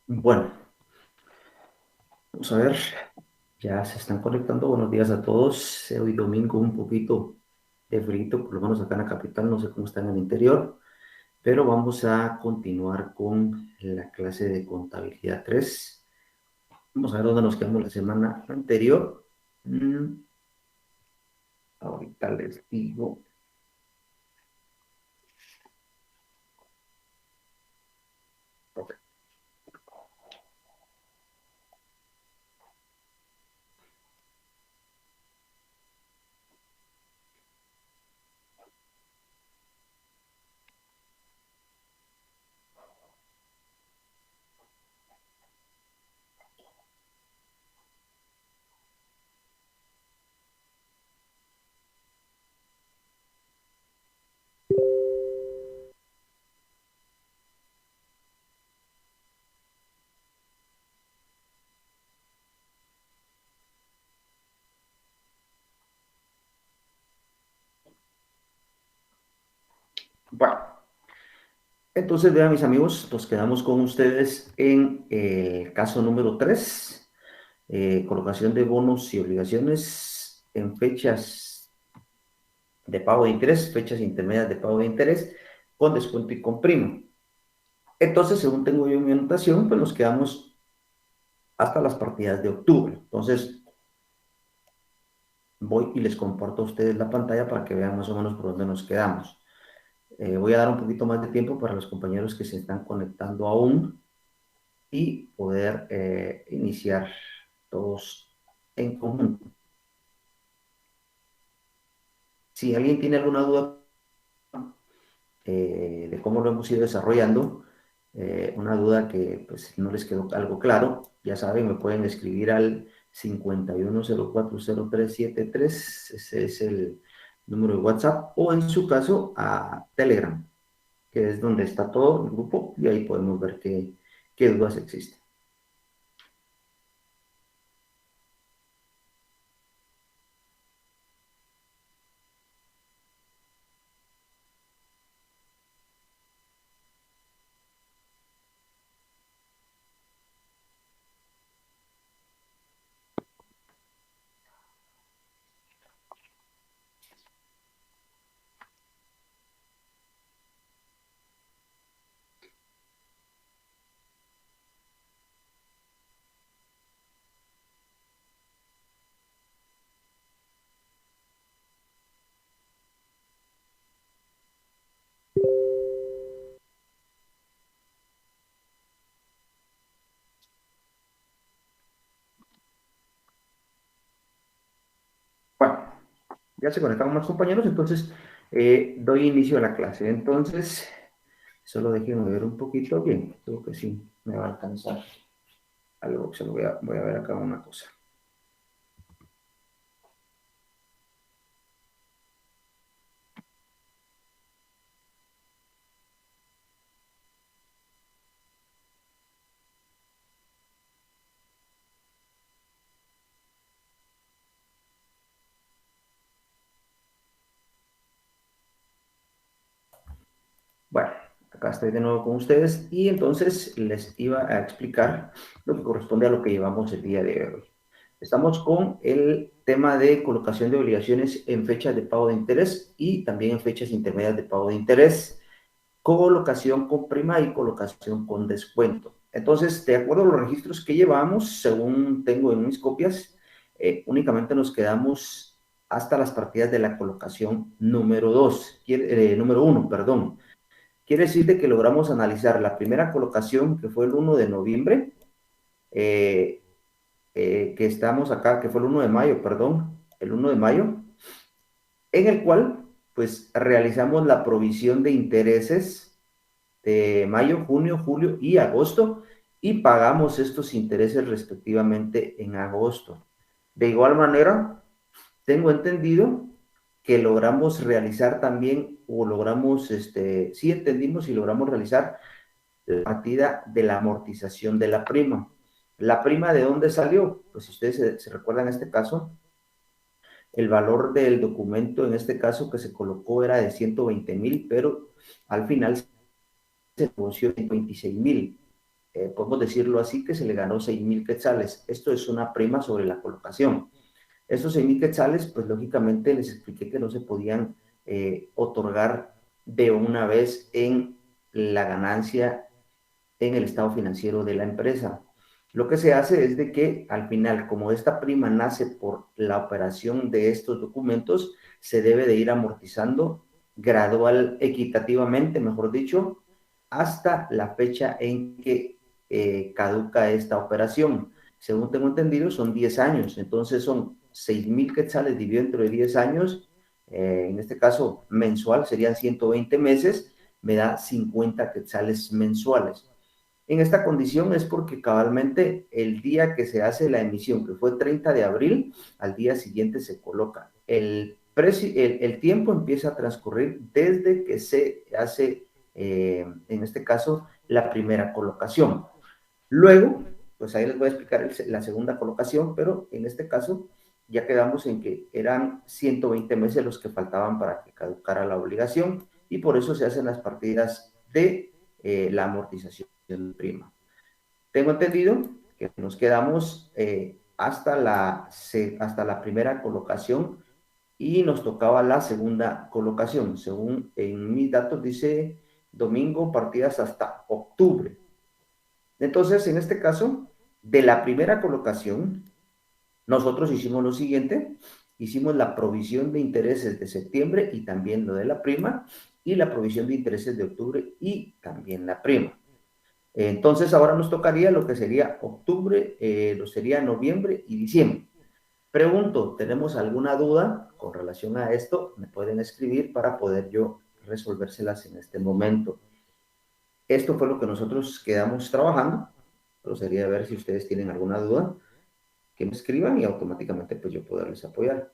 Bueno, vamos a ver, ya se están conectando. Buenos días a todos. Hoy domingo un poquito de frío, por lo menos acá en la capital, no sé cómo está en el interior, pero vamos a continuar con la clase de contabilidad 3. Vamos a ver dónde nos quedamos la semana anterior. Mm, Ahorita les digo. Ok. Bueno, entonces vean mis amigos, nos quedamos con ustedes en el caso número 3, colocación de bonos y obligaciones en fechas de pago de interés, fechas intermedias de pago de interés, con descuento y con prima. Entonces, según tengo yo en mi anotación, pues nos quedamos hasta las partidas de octubre. Entonces, voy y les comparto a ustedes la pantalla para que vean más o menos por dónde nos quedamos. Voy a dar un poquito más de tiempo para los compañeros que se están conectando aún y poder iniciar todos en conjunto. Si alguien tiene alguna duda de cómo lo hemos ido desarrollando, una duda que pues no les quedó algo claro, ya saben, me pueden escribir al 51040373, ese es el número de WhatsApp, o en su caso a Telegram, que es donde está todo el grupo, y ahí podemos ver qué dudas existen. Bueno, ya se conectaron más compañeros, entonces doy inicio a la clase. Entonces, solo déjenme ver un poquito bien, creo que sí, me va a alcanzar algo que se lo voy a ver acá una cosa. Bueno, acá estoy de nuevo con ustedes y entonces les iba a explicar lo que corresponde a lo que llevamos el día de hoy. Estamos con el tema de colocación de obligaciones en fechas de pago de interés y también en fechas intermedias de pago de interés, colocación con prima y colocación con descuento. Entonces, de acuerdo a los registros que llevamos, según tengo en mis copias, únicamente nos quedamos hasta las partidas de la colocación número 2, número 1, perdón. Quiere decir de que logramos analizar la primera colocación, que fue el 1 de noviembre, eh, que estamos acá, que fue el 1 de mayo, perdón, el 1 de mayo, en el cual pues realizamos la provisión de intereses de mayo, junio, julio y agosto y pagamos estos intereses respectivamente en agosto. De igual manera, tengo entendido que logramos realizar también, o logramos, sí entendimos y logramos realizar la partida de la amortización de la prima. ¿La prima de dónde salió? Pues si ustedes se recuerdan este caso, el valor del documento en este caso que se colocó era de 120,000, pero al final se negoció en 26,000. podemos decirlo así, que se le ganó 6,000 quetzales. Esto es una prima sobre la colocación. Estos 6,000 quetzales, pues lógicamente les expliqué que no se podían otorgar de una vez en la ganancia en el estado financiero de la empresa. Lo que se hace es de que al final, como esta prima nace por la operación de estos documentos, se debe de ir amortizando gradual, equitativamente, mejor dicho, hasta la fecha en que caduca esta operación. Según tengo entendido, son 10 años, entonces son 6,000 quetzales dividido entre 10 años, en este caso mensual serían 120 meses, me da 50 quetzales mensuales. En esta condición es porque cabalmente el día que se hace la emisión, que fue 30 de abril, al día siguiente se coloca. El tiempo empieza a transcurrir desde que se hace, en este caso, la primera colocación. Luego, pues ahí les voy a explicar la segunda colocación, pero en este caso ya quedamos en que eran 120 meses los que faltaban para que caducara la obligación y por eso se hacen las partidas de la amortización prima. Tengo entendido que nos quedamos hasta la primera colocación y nos tocaba la segunda colocación. Según en mis datos dice domingo, partidas hasta octubre. Entonces, en este caso, de la primera colocación, nosotros hicimos lo siguiente, hicimos la provisión de intereses de septiembre y también lo de la prima, y la provisión de intereses de octubre y también la prima. Entonces, ahora nos tocaría lo que sería octubre, lo sería noviembre y diciembre. Pregunto, ¿tenemos alguna duda con relación a esto? Me pueden escribir para poder yo resolvérselas en este momento. Esto fue lo que nosotros quedamos trabajando, pero sería ver si ustedes tienen alguna duda, que me escriban y automáticamente pues yo poderles apoyar.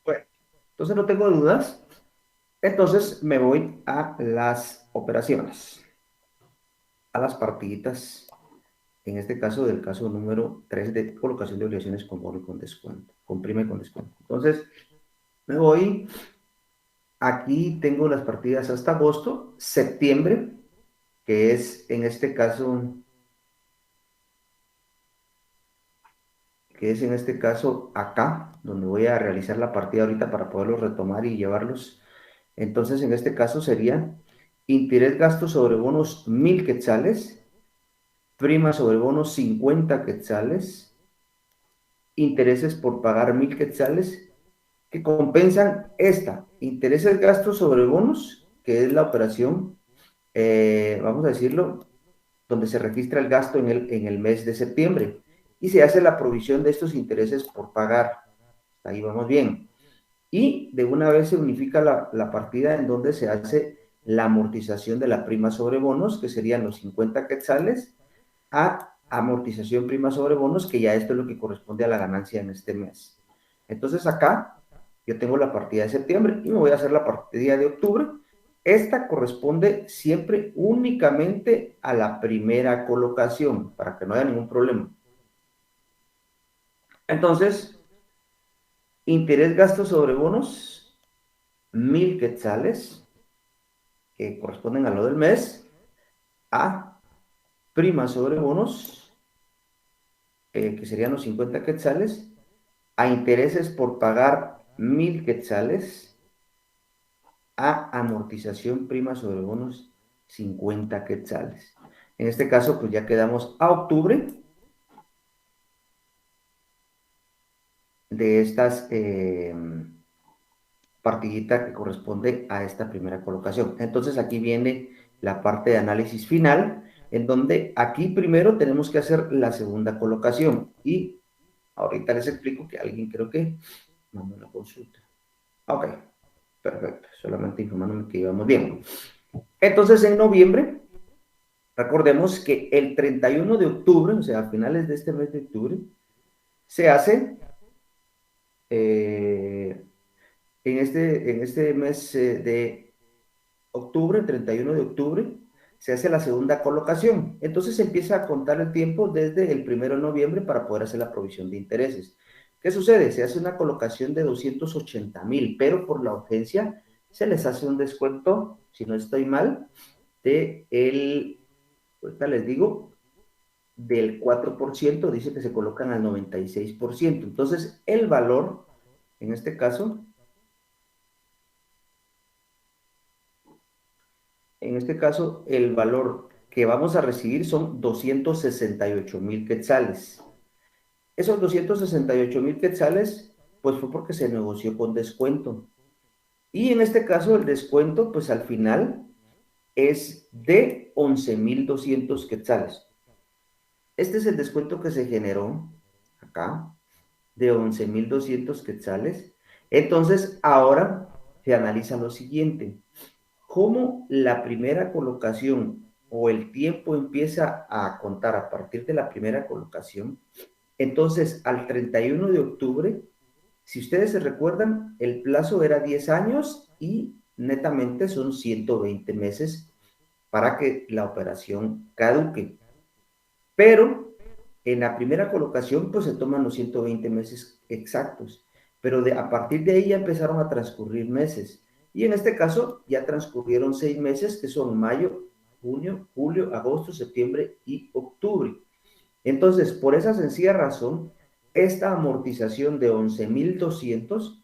Bueno, entonces no tengo dudas. Entonces me voy a las operaciones, a las partiditas, en este caso del caso número 3 de colocación de obligaciones con bono y con descuento, con prima y con descuento. Entonces me voy, aquí tengo las partidas hasta agosto, septiembre, que es en este caso, acá, donde voy a realizar la partida ahorita para poderlos retomar y llevarlos. Entonces, en este caso sería interés gasto sobre bonos 1,000 quetzales, prima sobre bonos 50 quetzales, intereses por pagar 1,000 quetzales, que compensan esta, intereses gastos sobre bonos, que es la operación, vamos a decirlo, donde se registra el gasto en el mes de septiembre y se hace la provisión de estos intereses por pagar. Ahí vamos bien. Y de una vez se unifica la partida en donde se hace la amortización de la prima sobre bonos, que serían los 50 quetzales, a amortización prima sobre bonos, que ya esto es lo que corresponde a la ganancia en este mes. Entonces acá yo tengo la partida de septiembre y me voy a hacer la partida de octubre. Esta corresponde siempre únicamente a la primera colocación, para que no haya ningún problema. Entonces, interés gasto sobre bonos, 1,000 quetzales, que corresponden a lo del mes, a prima sobre bonos, que serían los 50 quetzales, a intereses por pagar 1,000 quetzales, a amortización prima sobre bonos 50 quetzales. En este caso, pues ya quedamos a octubre de estas partidita que corresponde a esta primera colocación. Entonces aquí viene la parte de análisis final, en donde aquí primero tenemos que hacer la segunda colocación. Y ahorita les explico que alguien creo que mandó una consulta. Ok, perfecto. Solamente informándome que íbamos bien. Entonces en noviembre, recordemos que el 31 de octubre, o sea, a finales de este mes de octubre, se hace en este mes de octubre, 31 de octubre, se hace la segunda colocación. Entonces se empieza a contar el tiempo desde el 1 de noviembre para poder hacer la provisión de intereses. ¿Qué sucede? Se hace una colocación de 280,000, pero por la urgencia se les hace un descuento, si no estoy mal, ahorita les digo, del 4%, dice que se colocan al 96%. Entonces, el valor, en este caso, el valor que vamos a recibir son 268,000 quetzales. Esos 268,000 quetzales, pues fue porque se negoció con descuento. Y en este caso, el descuento, pues al final es de 11,200 quetzales. Este es el descuento que se generó acá, de 11,200 quetzales. Entonces, ahora se analiza lo siguiente. ¿Cómo la primera colocación o el tiempo empieza a contar a partir de la primera colocación? Entonces, al 31 de octubre, si ustedes se recuerdan, el plazo era 10 años y netamente son 120 meses para que la operación caduque. Pero en la primera colocación, pues se toman los 120 meses exactos, pero a partir de ahí ya empezaron a transcurrir meses. Y en este caso ya transcurrieron 6 meses, que son mayo, junio, julio, agosto, septiembre y octubre. Entonces, por esa sencilla razón, esta amortización de 11,200,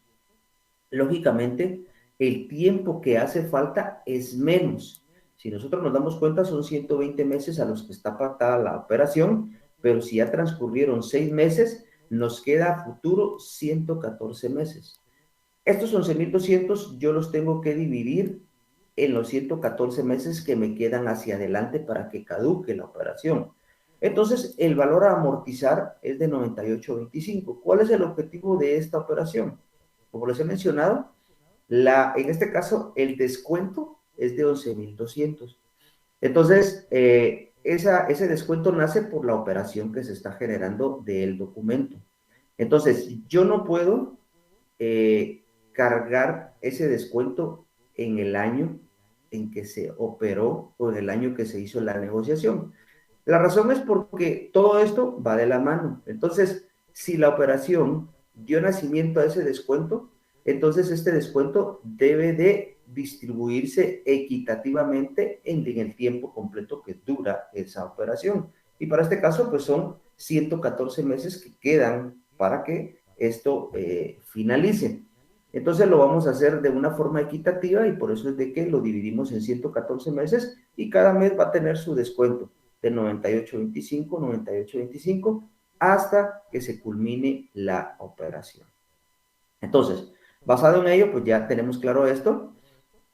lógicamente, el tiempo que hace falta es menos. Si nosotros nos damos cuenta, son 120 meses a los que está pactada la operación, pero si ya transcurrieron 6 meses, nos queda a futuro 114 meses. Estos 11,200 yo los tengo que dividir en los 114 meses que me quedan hacia adelante para que caduque la operación. Entonces, el valor a amortizar es de 98.25. ¿Cuál es el objetivo de esta operación? Como les he mencionado, en este caso, el descuento es de 11,200. Entonces, ese descuento nace por la operación que se está generando del documento. Entonces, yo no puedo cargar ese descuento en el año en que se operó o en el año que se hizo la negociación. La razón es porque todo esto va de la mano. Entonces, si la operación dio nacimiento a ese descuento, entonces este descuento debe de distribuirse equitativamente en el tiempo completo que dura esa operación. Y para este caso, pues son 114 meses que quedan para que esto finalice. Entonces lo vamos a hacer de una forma equitativa y por eso es de que lo dividimos en 114 meses y cada mes va a tener su descuento de 98.25, 98.25 hasta que se culmine la operación. Entonces, basado en ello, pues ya tenemos claro esto.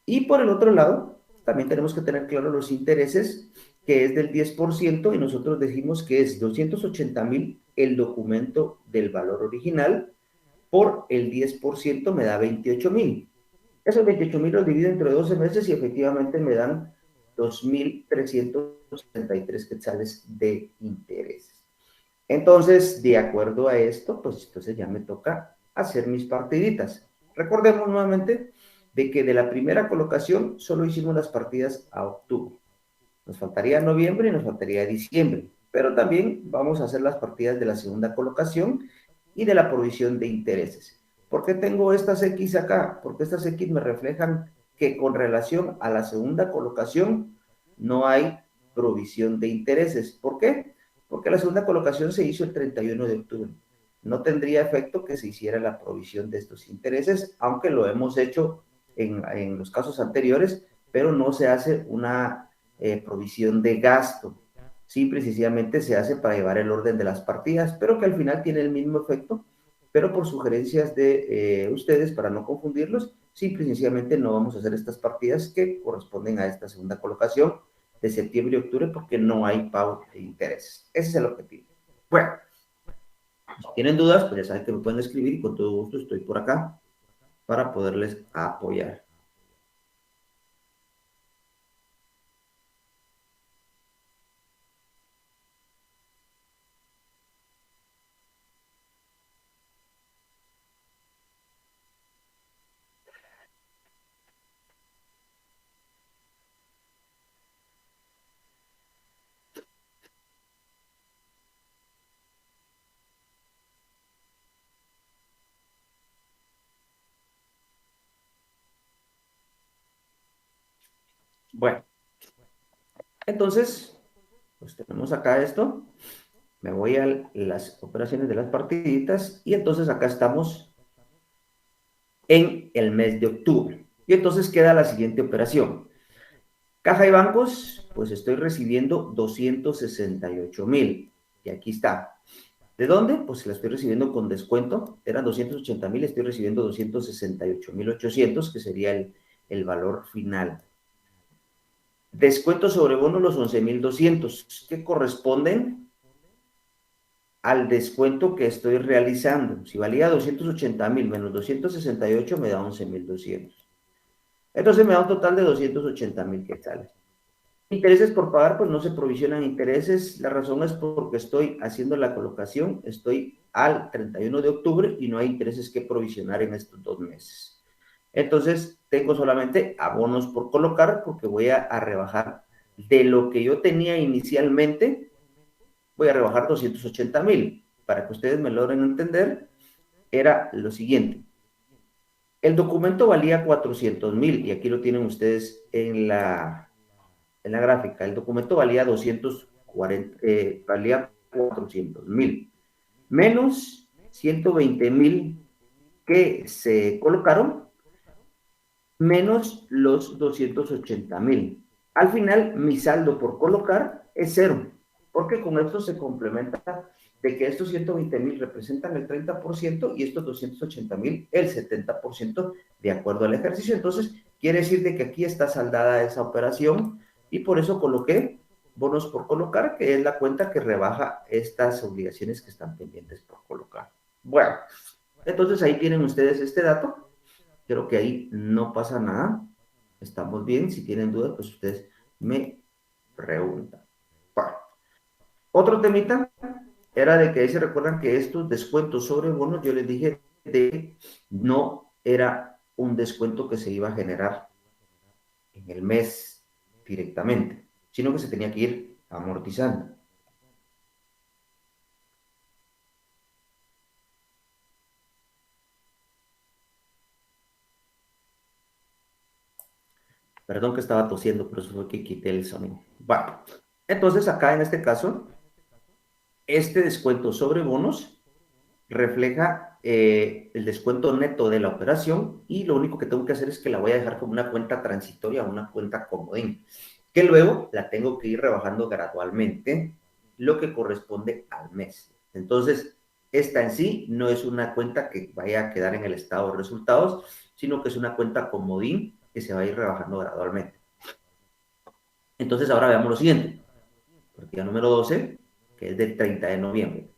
Y por el otro lado, también tenemos que tener claro los intereses, que es del 10%, y nosotros decimos que es 280,000 el documento del valor original, por el 10% me da 28,000. Esos 28,000 los divido entre 12 meses y efectivamente me dan 2,363 quetzales de intereses. Entonces, de acuerdo a esto, pues entonces ya me toca hacer mis partiditas. Recordemos nuevamente de que de la primera colocación solo hicimos las partidas a octubre. Nos faltaría noviembre y nos faltaría diciembre, pero también vamos a hacer las partidas de la segunda colocación y de la provisión de intereses. ¿Por qué tengo estas X acá? Porque estas X me reflejan que con relación a la segunda colocación no hay provisión de intereses. ¿Por qué? Porque la segunda colocación se hizo el 31 de octubre. no tendría efecto que se hiciera la provisión de estos intereses, aunque lo hemos hecho en los casos anteriores, pero no se hace una provisión de gasto. Simple y sencillamente se hace para llevar el orden de las partidas, pero que al final tiene el mismo efecto, pero por sugerencias de ustedes, para no confundirlos, simple y sencillamente no vamos a hacer estas partidas que corresponden a esta segunda colocación de septiembre y octubre porque no hay pago de intereses. Ese es el objetivo. Bueno, si tienen dudas, pues ya saben que me pueden escribir y con todo gusto estoy por acá para poderles apoyar. Bueno, entonces, pues tenemos acá esto. Me voy a las operaciones de las partiditas y entonces acá estamos en el mes de octubre. Y entonces queda la siguiente operación. Caja y bancos, pues estoy recibiendo 268,000. Y aquí está. ¿De dónde? Pues la estoy recibiendo con descuento. Eran 280,000, estoy recibiendo 268,800, que sería el valor final. Descuento sobre bono los 11,200, que corresponden al descuento que estoy realizando. Si valía 280,000 menos 268, me da 11,200. Entonces me da un total de 280,000 quetzales. Intereses por pagar, pues no se provisionan intereses. La razón es porque estoy haciendo la colocación, estoy al 31 de octubre y no hay intereses que provisionar en estos 2 meses. Entonces, tengo solamente abonos por colocar porque voy a rebajar de lo que yo tenía inicialmente, voy a rebajar 280,000. Para que ustedes me logren entender, era lo siguiente. El documento valía 400,000 y aquí lo tienen ustedes en la gráfica. El documento valía 240, valía 400,000, menos 120,000 que se colocaron, menos los 280,000. Al final, mi saldo por colocar es cero, porque con esto se complementa de que estos 120,000 representan el 30% y estos 280,000 el 70% de acuerdo al ejercicio. Entonces, quiere decir de que aquí está saldada esa operación y por eso coloqué bonos por colocar, que es la cuenta que rebaja estas obligaciones que están pendientes por colocar. Bueno, entonces ahí tienen ustedes este dato. Creo que ahí no pasa nada. Estamos bien. Si tienen dudas, pues ustedes me preguntan. Bueno, otro temita era de que ahí se recuerdan que estos descuentos sobre bonos, yo les dije de no era un descuento que se iba a generar en el mes directamente, sino que se tenía que ir amortizando. Perdón que estaba tosiendo, pero eso fue que quité el sonido. Bueno, entonces acá en este caso, este descuento sobre bonos refleja el descuento neto de la operación y lo único que tengo que hacer es que la voy a dejar como una cuenta transitoria, una cuenta comodín, que luego la tengo que ir rebajando gradualmente, lo que corresponde al mes. Entonces, esta en sí no es una cuenta que vaya a quedar en el estado de resultados, sino que es una cuenta comodín que se va a ir rebajando gradualmente. Entonces, ahora veamos lo siguiente. Partida número 12, que es del 30 de noviembre.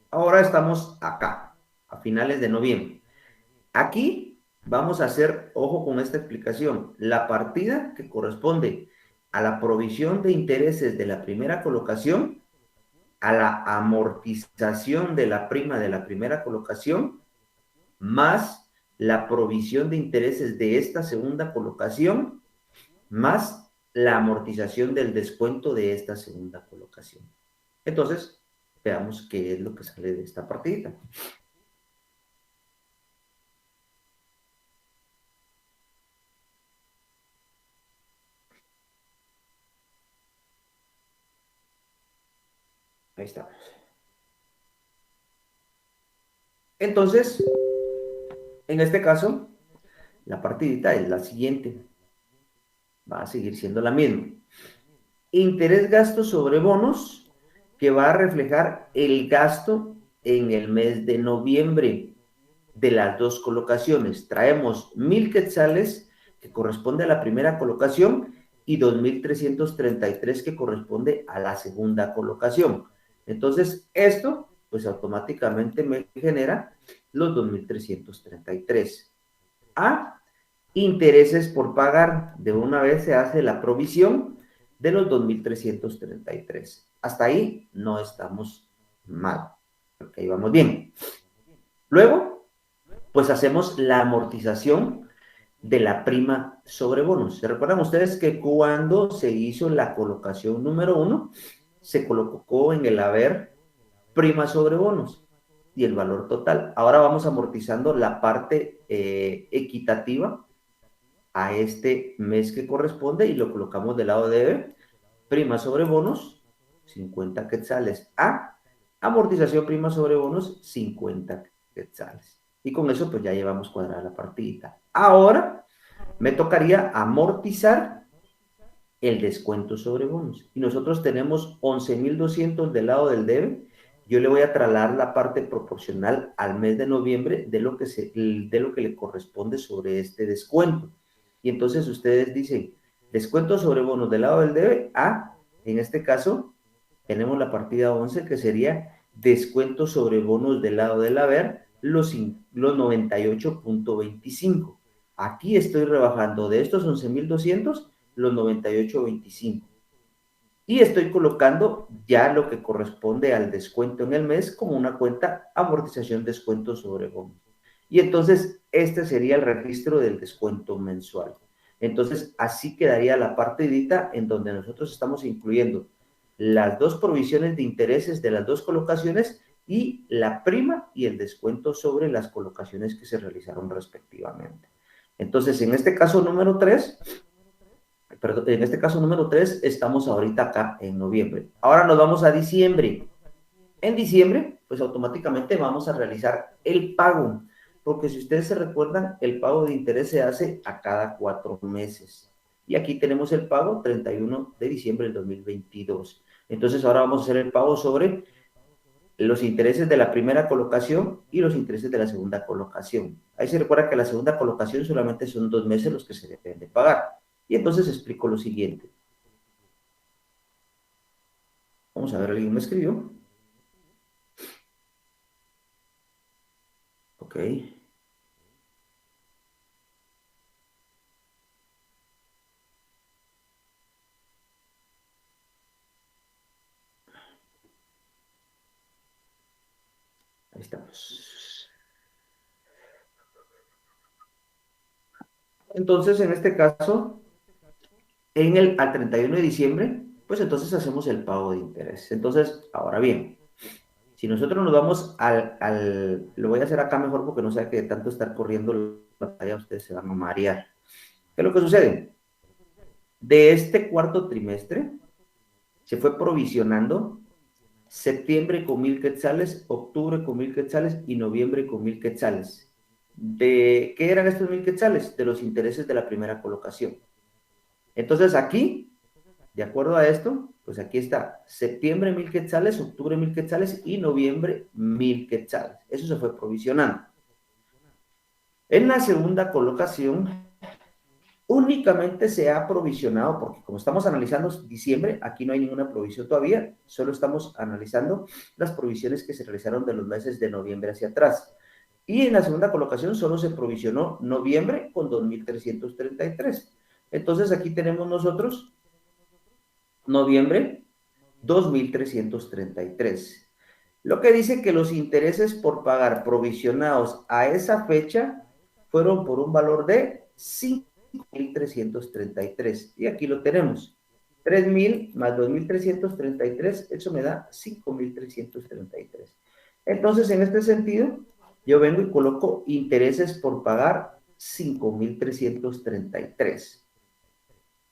Ahora estamos acá, a finales de noviembre. Aquí vamos a hacer, ojo con esta explicación, la partida que corresponde a la provisión de intereses de la primera colocación, a la amortización de la prima de la primera colocación, más la provisión de intereses de esta segunda colocación, más la amortización del descuento de esta segunda colocación. Entonces, veamos qué es lo que sale de esta partidita. Ahí estamos. Entonces, en este caso, la partidita es la siguiente. Va a seguir siendo la misma. Interés gasto sobre bonos, que va a reflejar el gasto en el mes de noviembre de las dos colocaciones. Traemos 1,000 quetzales, que corresponde a la primera colocación, y 2,333 que corresponde a la segunda colocación. Entonces, esto, pues automáticamente me genera los 2,333. A intereses por pagar. De una vez se hace la provisión de los 2,333. Hasta ahí no estamos mal, porque ahí vamos bien. Luego, pues hacemos la amortización de la prima sobre bonos. ¿Se recuerdan ustedes que cuando se hizo la colocación número 1, se colocó en el haber prima sobre bonos y el valor total? Ahora vamos amortizando la parte equitativa a este mes que corresponde y lo colocamos del lado de prima sobre bonos, 50 quetzales a amortización prima sobre bonos, 50 quetzales. Y con eso pues ya llevamos cuadrada la partidita. Ahora me tocaría amortizar el descuento sobre bonos. Y nosotros tenemos 11,200 del lado del debe. Yo le voy a trasladar la parte proporcional al mes de noviembre de lo que le corresponde sobre este descuento. Y entonces ustedes dicen, descuento sobre bonos del lado del debe a, en este caso, tenemos la partida 11 que sería descuento sobre bonos del lado del haber, los 98.25. Aquí estoy rebajando de estos 11,200 los 98.25. Y estoy colocando ya lo que corresponde al descuento en el mes como una cuenta amortización descuento sobre bonos. Y entonces este sería el registro del descuento mensual. Entonces así quedaría la partidita en donde nosotros estamos incluyendo las dos provisiones de intereses de las dos colocaciones y la prima y el descuento sobre las colocaciones que se realizaron respectivamente. Entonces, en este caso número 3, perdón, en este caso número 3, estamos ahorita acá en noviembre. Ahora nos vamos a diciembre. En diciembre, pues automáticamente vamos a realizar el pago, porque si ustedes se recuerdan, el pago de interés se hace a cada 4 meses. Y aquí tenemos el pago 31 de diciembre del 2022. Entonces ahora vamos a hacer el pago sobre los intereses de la primera colocación y los intereses de la segunda colocación. Ahí se recuerda que la segunda colocación solamente son 2 meses los que se deben de pagar. Y entonces explico lo siguiente. Vamos a ver, alguien me escribió. Ok. Ahí estamos. Entonces, en este caso, al 31 de diciembre, pues entonces hacemos el pago de interés. Entonces, ahora bien, si nosotros nos vamos lo voy a hacer acá mejor porque no sé que de tanto estar corriendo la pantalla, ustedes se van a marear. ¿Qué es lo que sucede? De este cuarto trimestre se fue provisionando septiembre con 1,000 quetzales, octubre con 1,000 quetzales y noviembre con 1,000 quetzales. ¿De qué eran estos 1,000 quetzales? De los intereses de la primera colocación. Entonces aquí, de acuerdo a esto, pues aquí está septiembre 1,000 quetzales, octubre 1,000 quetzales y noviembre 1,000 quetzales. Eso se fue provisionando. En la segunda colocación, únicamente se ha provisionado, porque como estamos analizando diciembre, aquí no hay ninguna provisión todavía, solo estamos analizando las provisiones que se realizaron de los meses de noviembre hacia atrás. Y en la segunda colocación solo se provisionó noviembre con 2,333. Entonces aquí tenemos nosotros noviembre 2,333. Lo que dice que los intereses por pagar provisionados a esa fecha fueron por un valor de 5,333. Y aquí lo tenemos. 3,000 más 2,333, eso me da 5,333. Entonces, en este sentido, yo vengo y coloco intereses por pagar 5,333.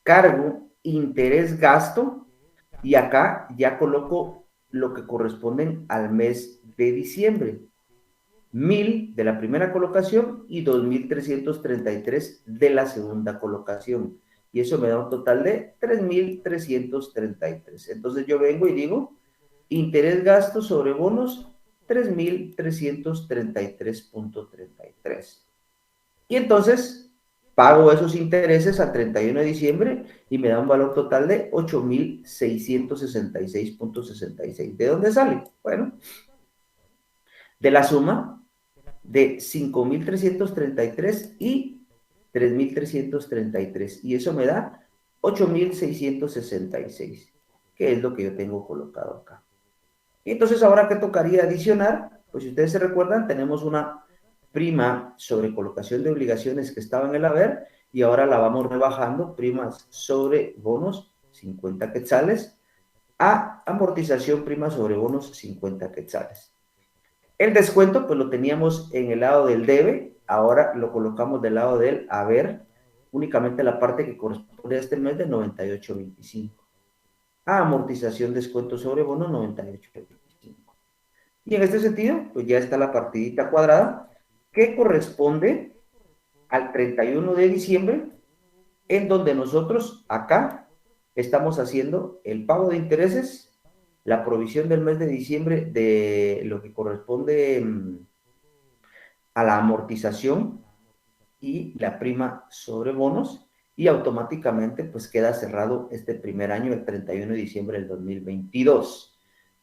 Cargo, interés, gasto, y acá ya coloco lo que corresponden al mes de diciembre. 1.000 de la primera colocación y 2.333 de la segunda colocación. Y eso me da un total de 3.333. Entonces yo vengo y digo, interés gasto sobre bonos, 3.333.33. Y entonces pago esos intereses al 31 de diciembre y me da un valor total de 8.666.66. ¿De dónde sale? Bueno, de la suma de 5.333 y 3.333. Y eso me da 8.666, que es lo que yo tengo colocado acá. Y entonces ahora que tocaría adicionar, pues si ustedes se recuerdan, tenemos una prima sobre colocación de obligaciones que estaba en el haber y ahora la vamos rebajando, primas sobre bonos 50 quetzales a amortización prima sobre bonos 50 quetzales. El descuento pues lo teníamos en el lado del debe, ahora lo colocamos del lado del haber, únicamente la parte que corresponde a este mes de 98.25. A amortización descuento sobre bonos 98.25. Y en este sentido, pues ya está la partidita cuadrada que corresponde al 31 de diciembre, en donde nosotros acá estamos haciendo el pago de intereses, la provisión del mes de diciembre de lo que corresponde a la amortización y la prima sobre bonos, y automáticamente pues queda cerrado este primer año, el 31 de diciembre del 2022.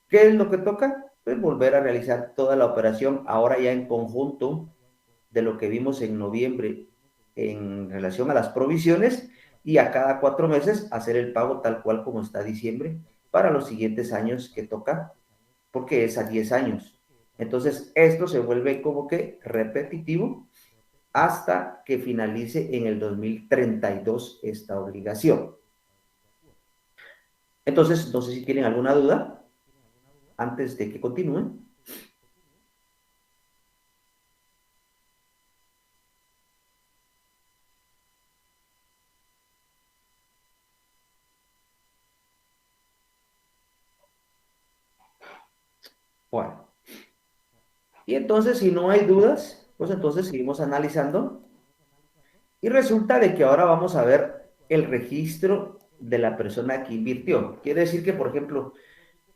¿Qué es lo que toca? Pues volver a realizar toda la operación, ahora ya en conjunto de lo que vimos en noviembre en relación a las provisiones, y a cada 4 meses hacer el pago tal cual como está diciembre para los siguientes años que toca, porque es a 10 años. Entonces, esto se vuelve como que repetitivo hasta que finalice en el 2032 esta obligación. Entonces, no sé si tienen alguna duda antes de que continúen. Bueno, y entonces si no hay dudas, pues entonces seguimos analizando. Y resulta de que ahora vamos a ver el registro de la persona que invirtió. Quiere decir que, por ejemplo,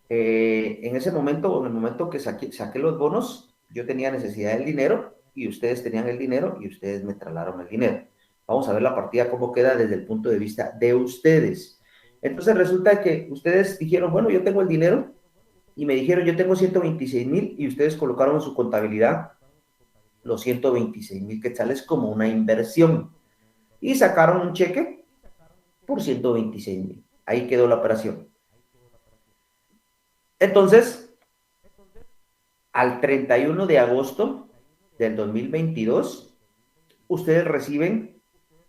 en ese momento, o en el momento que saqué los bonos, yo tenía necesidad del dinero y ustedes tenían el dinero y ustedes me trasladaron el dinero. Vamos a ver la partida cómo queda desde el punto de vista de ustedes. Entonces resulta que ustedes dijeron, bueno, yo tengo el dinero, y me dijeron, yo tengo 126.000, y ustedes colocaron en su contabilidad los 126.000 quetzales como una inversión y sacaron un cheque por 126.000. Ahí quedó la operación. Entonces, al 31 de agosto del 2022, ustedes reciben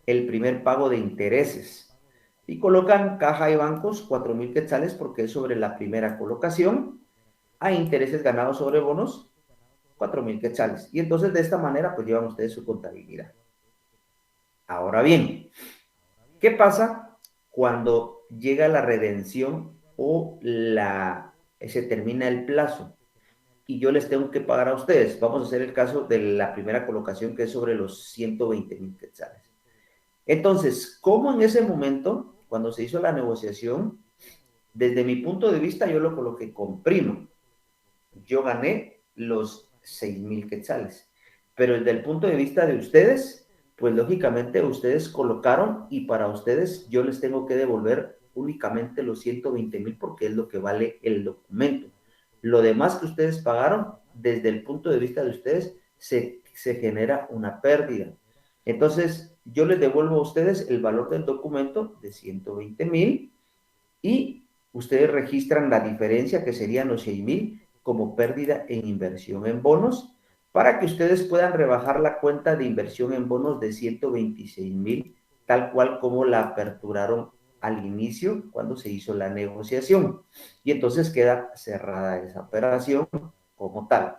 el primer pago de intereses y colocan caja y bancos 4.000 quetzales porque es sobre la primera colocación, a intereses ganados sobre bonos 4.000 quetzales. Y entonces de esta manera pues llevan ustedes su contabilidad. Ahora bien, ¿qué pasa cuando llega la redención o se termina el plazo y yo les tengo que pagar a ustedes? Vamos a hacer el caso de la primera colocación, que es sobre los 120.000 quetzales. Entonces, ¿cómo en ese momento, cuando se hizo la negociación, desde mi punto de vista yo lo coloqué con primo? Yo gané los 6.000 quetzales, pero desde el punto de vista de ustedes, pues lógicamente ustedes colocaron, y para ustedes yo les tengo que devolver únicamente los 120.000 porque es lo que vale el documento. Lo demás que ustedes pagaron, desde el punto de vista de ustedes, se genera una pérdida. Entonces, yo les devuelvo a ustedes el valor del documento de 120.000 y ustedes registran la diferencia, que serían los 6.000, como pérdida en inversión en bonos, para que ustedes puedan rebajar la cuenta de inversión en bonos de 126.000, tal cual como la aperturaron al inicio cuando se hizo la negociación. Y entonces queda cerrada esa operación como tal.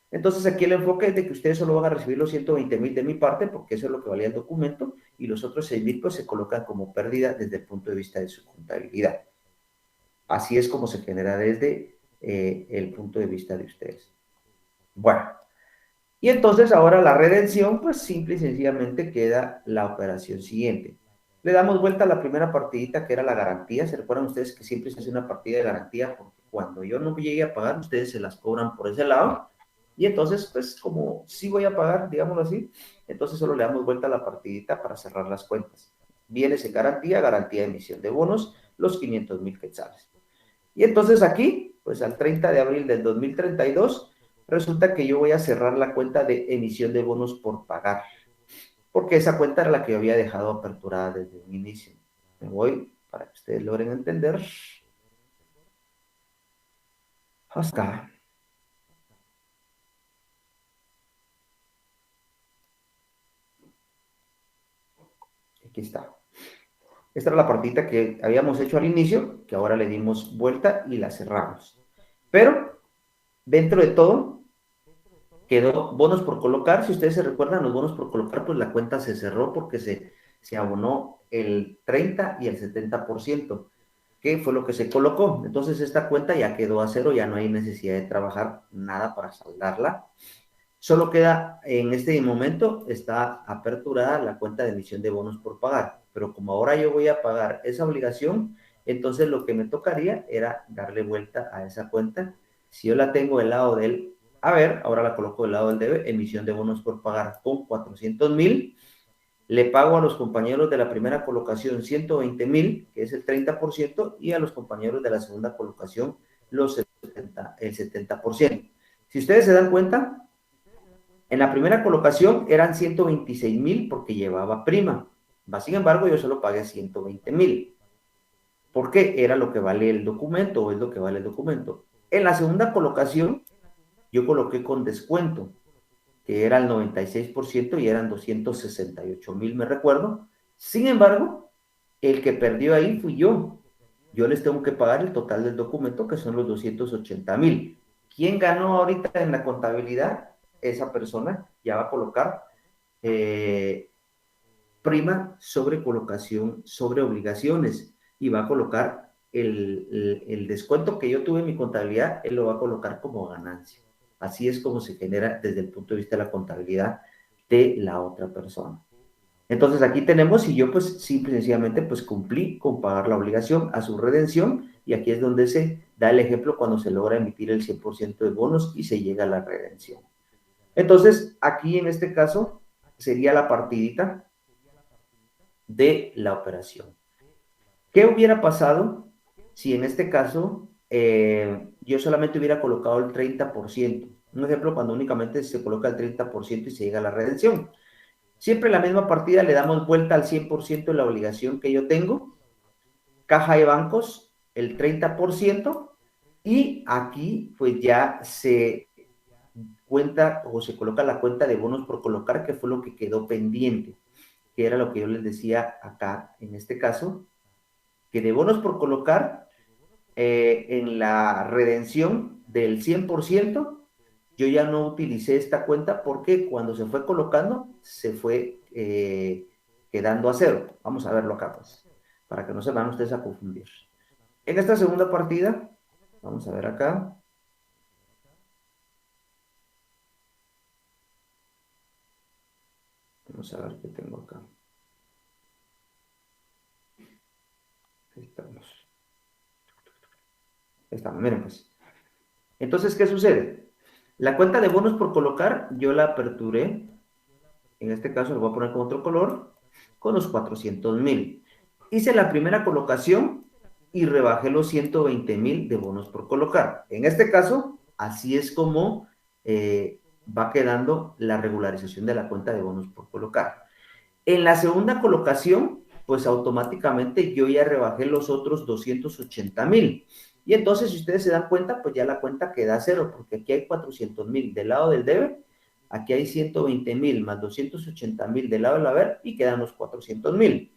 Entonces aquí el enfoque es de que ustedes solo van a recibir los 120.000 de mi parte, porque eso es lo que valía el documento, y los otros 6.000 pues se colocan como pérdida desde el punto de vista de su contabilidad. Así es como se genera desde el punto de vista de ustedes. Bueno, Y entonces ahora la redención, pues simple y sencillamente queda la operación siguiente. Le damos vuelta a la primera partidita que era la garantía. ¿Se recuerdan ustedes que siempre se hace una partida de garantía? Porque cuando yo no llegue a pagar, ustedes se las cobran por ese lado. Y entonces, pues como sí voy a pagar, digámoslo así, entonces solo le damos vuelta a la partidita para cerrar las cuentas. Vienes en garantía, garantía de emisión de bonos, los 500,000 quetzales. Y entonces aquí, pues al 30 de abril del 2032, resulta que yo voy a cerrar la cuenta de emisión de bonos por pagar, porque esa cuenta era la que yo había dejado aperturada desde un inicio. Me voy para que ustedes logren entender. Hasta aquí está. Esta era la partita que habíamos hecho al inicio, que ahora le dimos vuelta y la cerramos. Pero dentro de todo, quedó bonos por colocar. Si ustedes se recuerdan, los bonos por colocar, pues la cuenta se cerró porque se abonó el 30 y el 70%, que fue lo que se colocó. Entonces esta cuenta ya quedó a cero, ya no hay necesidad de trabajar nada para saldarla. Solo queda, en este momento, está aperturada la cuenta de emisión de bonos por pagar. Pero como ahora yo voy a pagar esa obligación, entonces lo que me tocaría era darle vuelta a esa cuenta. Si yo la tengo del lado del haber, ahora la coloco del lado del debe, emisión de bonos por pagar con 400,000. Le pago a los compañeros de la primera colocación 120,000, que es el 30%, y a los compañeros de la segunda colocación el 70%. Si ustedes se dan cuenta, en la primera colocación eran 126,000 porque llevaba prima. Sin embargo, yo solo pagué 120,000. ¿Por qué? Era lo que vale el documento o es lo que vale el documento. En la segunda colocación, yo coloqué con descuento, que era el 96% y eran 268,000, me recuerdo. Sin embargo, el que perdió ahí fui yo. Yo les tengo que pagar el total del documento, que son los 280,000. ¿Quién ganó ahorita en la contabilidad? Esa persona ya va a colocar eh, prima sobre colocación sobre obligaciones y va a colocar el descuento que yo tuve en mi contabilidad, él lo va a colocar como ganancia. Así es como se genera desde el punto de vista de la contabilidad de la otra persona. Entonces aquí tenemos, y yo pues simple y sencillamente pues cumplí con pagar la obligación a su redención, y aquí es donde se da el ejemplo cuando se logra emitir el 100% de bonos y se llega a la redención. Entonces aquí en este caso sería la partidita de la operación. ¿Qué hubiera pasado si en este caso yo solamente hubiera colocado el 30%? Un ejemplo, cuando únicamente se coloca el 30% y se llega a la redención. Siempre en la misma partida le damos vuelta al 100% de la obligación que yo tengo. Caja de bancos, el 30%. Y aquí pues ya se cuenta o se coloca la cuenta de bonos por colocar, que fue lo que quedó pendiente, que era lo que yo les decía acá en este caso, que de bonos por colocar en la redención del 100%, yo ya no utilicé esta cuenta porque cuando se fue colocando, se fue quedando a cero. Vamos a verlo acá, pues, para que no se van ustedes a confundir. En esta segunda partida, vamos a ver acá. Vamos a ver qué tengo acá. Ahí estamos. Ahí estamos, miren pues. Entonces, ¿qué sucede? La cuenta de bonos por colocar, yo la aperturé. En este caso lo voy a poner con otro color, con los 400,000. Hice la primera colocación y rebajé los 120,000 de bonos por colocar. En este caso, así es como va quedando la regularización de la cuenta de bonos por colocar. En la segunda colocación, pues automáticamente yo ya rebajé los otros 280,000. Y entonces, si ustedes se dan cuenta, pues ya la cuenta queda a cero, porque aquí hay 400,000 del lado del debe, aquí hay 120,000 más 280,000 del lado del haber y quedan los 400,000.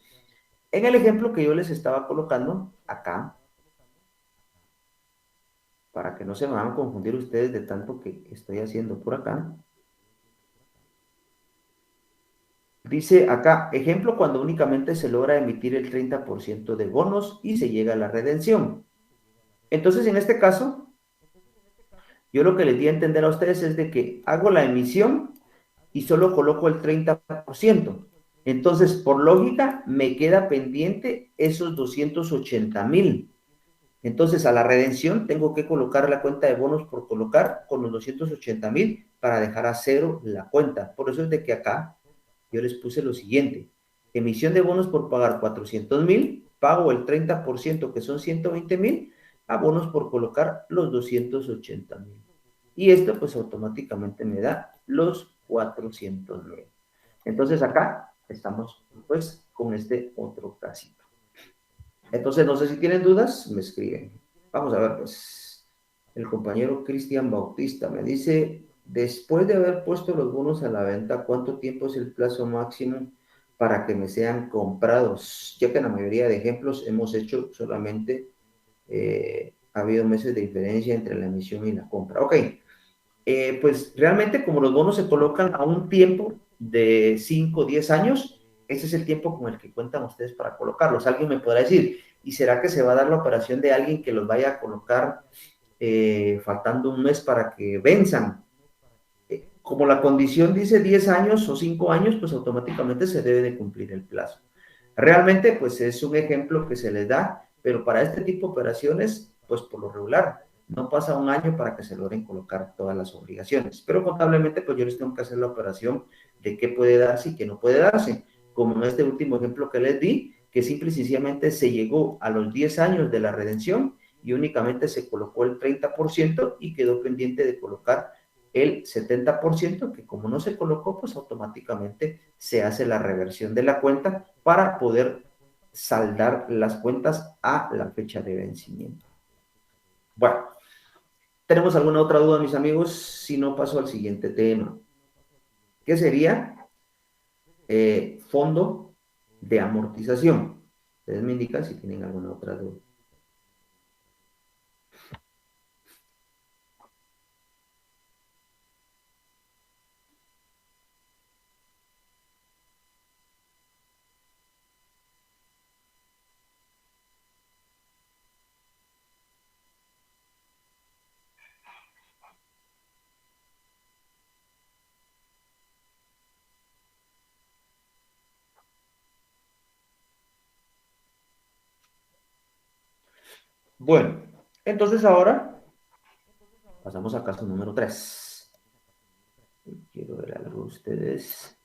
En el ejemplo que yo les estaba colocando acá, para que no se me van a confundir ustedes de tanto que estoy haciendo por acá, dice acá, ejemplo cuando únicamente se logra emitir el 30% de bonos y se llega a la redención. Entonces, en este caso, Yo lo que les di a entender a ustedes es de que hago la emisión y solo coloco el 30%. Entonces, por lógica, me queda pendiente esos 280,000. Entonces, a la redención tengo que colocar la cuenta de bonos por colocar con los 280,000 para dejar a cero la cuenta. Por eso es de que acá yo les puse lo siguiente. Emisión de bonos por pagar 400,000, pago el 30% que son 120,000, a bonos por colocar los 280,000. Y esto pues automáticamente me da los 400,000. Entonces acá estamos pues con este otro casito. Entonces no sé si tienen dudas, me escriben. Vamos a ver pues. El compañero Cristian Bautista me dice, después de haber puesto los bonos a la venta, ¿cuánto tiempo es el plazo máximo para que me sean comprados? Ya que en la mayoría de ejemplos hemos hecho solamente, ha habido meses de diferencia entre la emisión y la compra. Ok, pues realmente como los bonos se colocan a un tiempo de 5 o 10 años, ese es el tiempo con el que cuentan ustedes para colocarlos. Alguien me podrá decir, ¿y será que se va a dar la operación de alguien que los vaya a colocar faltando un mes para que venzan? Como la condición dice 10 años o 5 años, pues automáticamente se debe de cumplir el plazo. Realmente, pues es un ejemplo que se les da, pero para este tipo de operaciones, pues por lo regular, no pasa un año para que se logren colocar todas las obligaciones. Pero contablemente, pues yo les tengo que hacer la operación de qué puede darse y qué no puede darse. Como en este último ejemplo que les di, que simple y sencillamente se llegó a los 10 años de la redención y únicamente se colocó el 30% y quedó pendiente de colocar el 70%, que como no se colocó, pues automáticamente se hace la reversión de la cuenta para poder saldar las cuentas a la fecha de vencimiento. Bueno, ¿tenemos alguna otra duda, mis amigos? Si no, paso al siguiente tema, que sería fondo de amortización. Ustedes me indican si tienen alguna otra duda. Bueno, entonces ahora pasamos al caso número 3. Quiero ver algo de ustedes.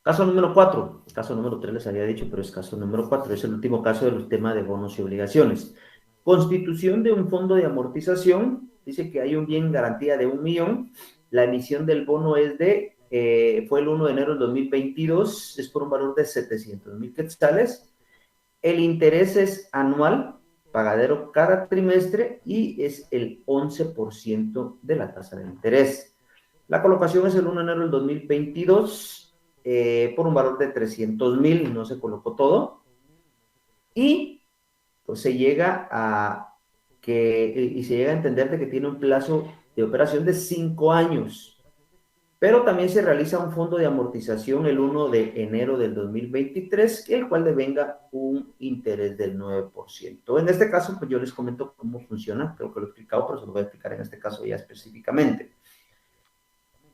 Caso número 4, caso número 3 les había dicho, pero es caso número 4, es el último caso del tema de bonos y obligaciones. Constitución de un fondo de amortización, dice que hay un bien garantía de 1,000,000, la emisión del bono es fue el 1 de enero del 2022, es por un valor de 700,000 quetzales, el interés es anual, pagadero cada trimestre y es el 11% de la tasa de interés. La colocación es el 1 de enero del 2022 por un valor de 300,000, no se colocó todo. Y pues se llega a se llega a entender de que tiene un plazo de operación de 5 años. Pero también se realiza un fondo de amortización el 1 de enero del 2023, el cual devenga un interés del 9%. En este caso, pues yo les comento cómo funciona, creo que lo he explicado, pero se lo voy a explicar en este caso ya específicamente.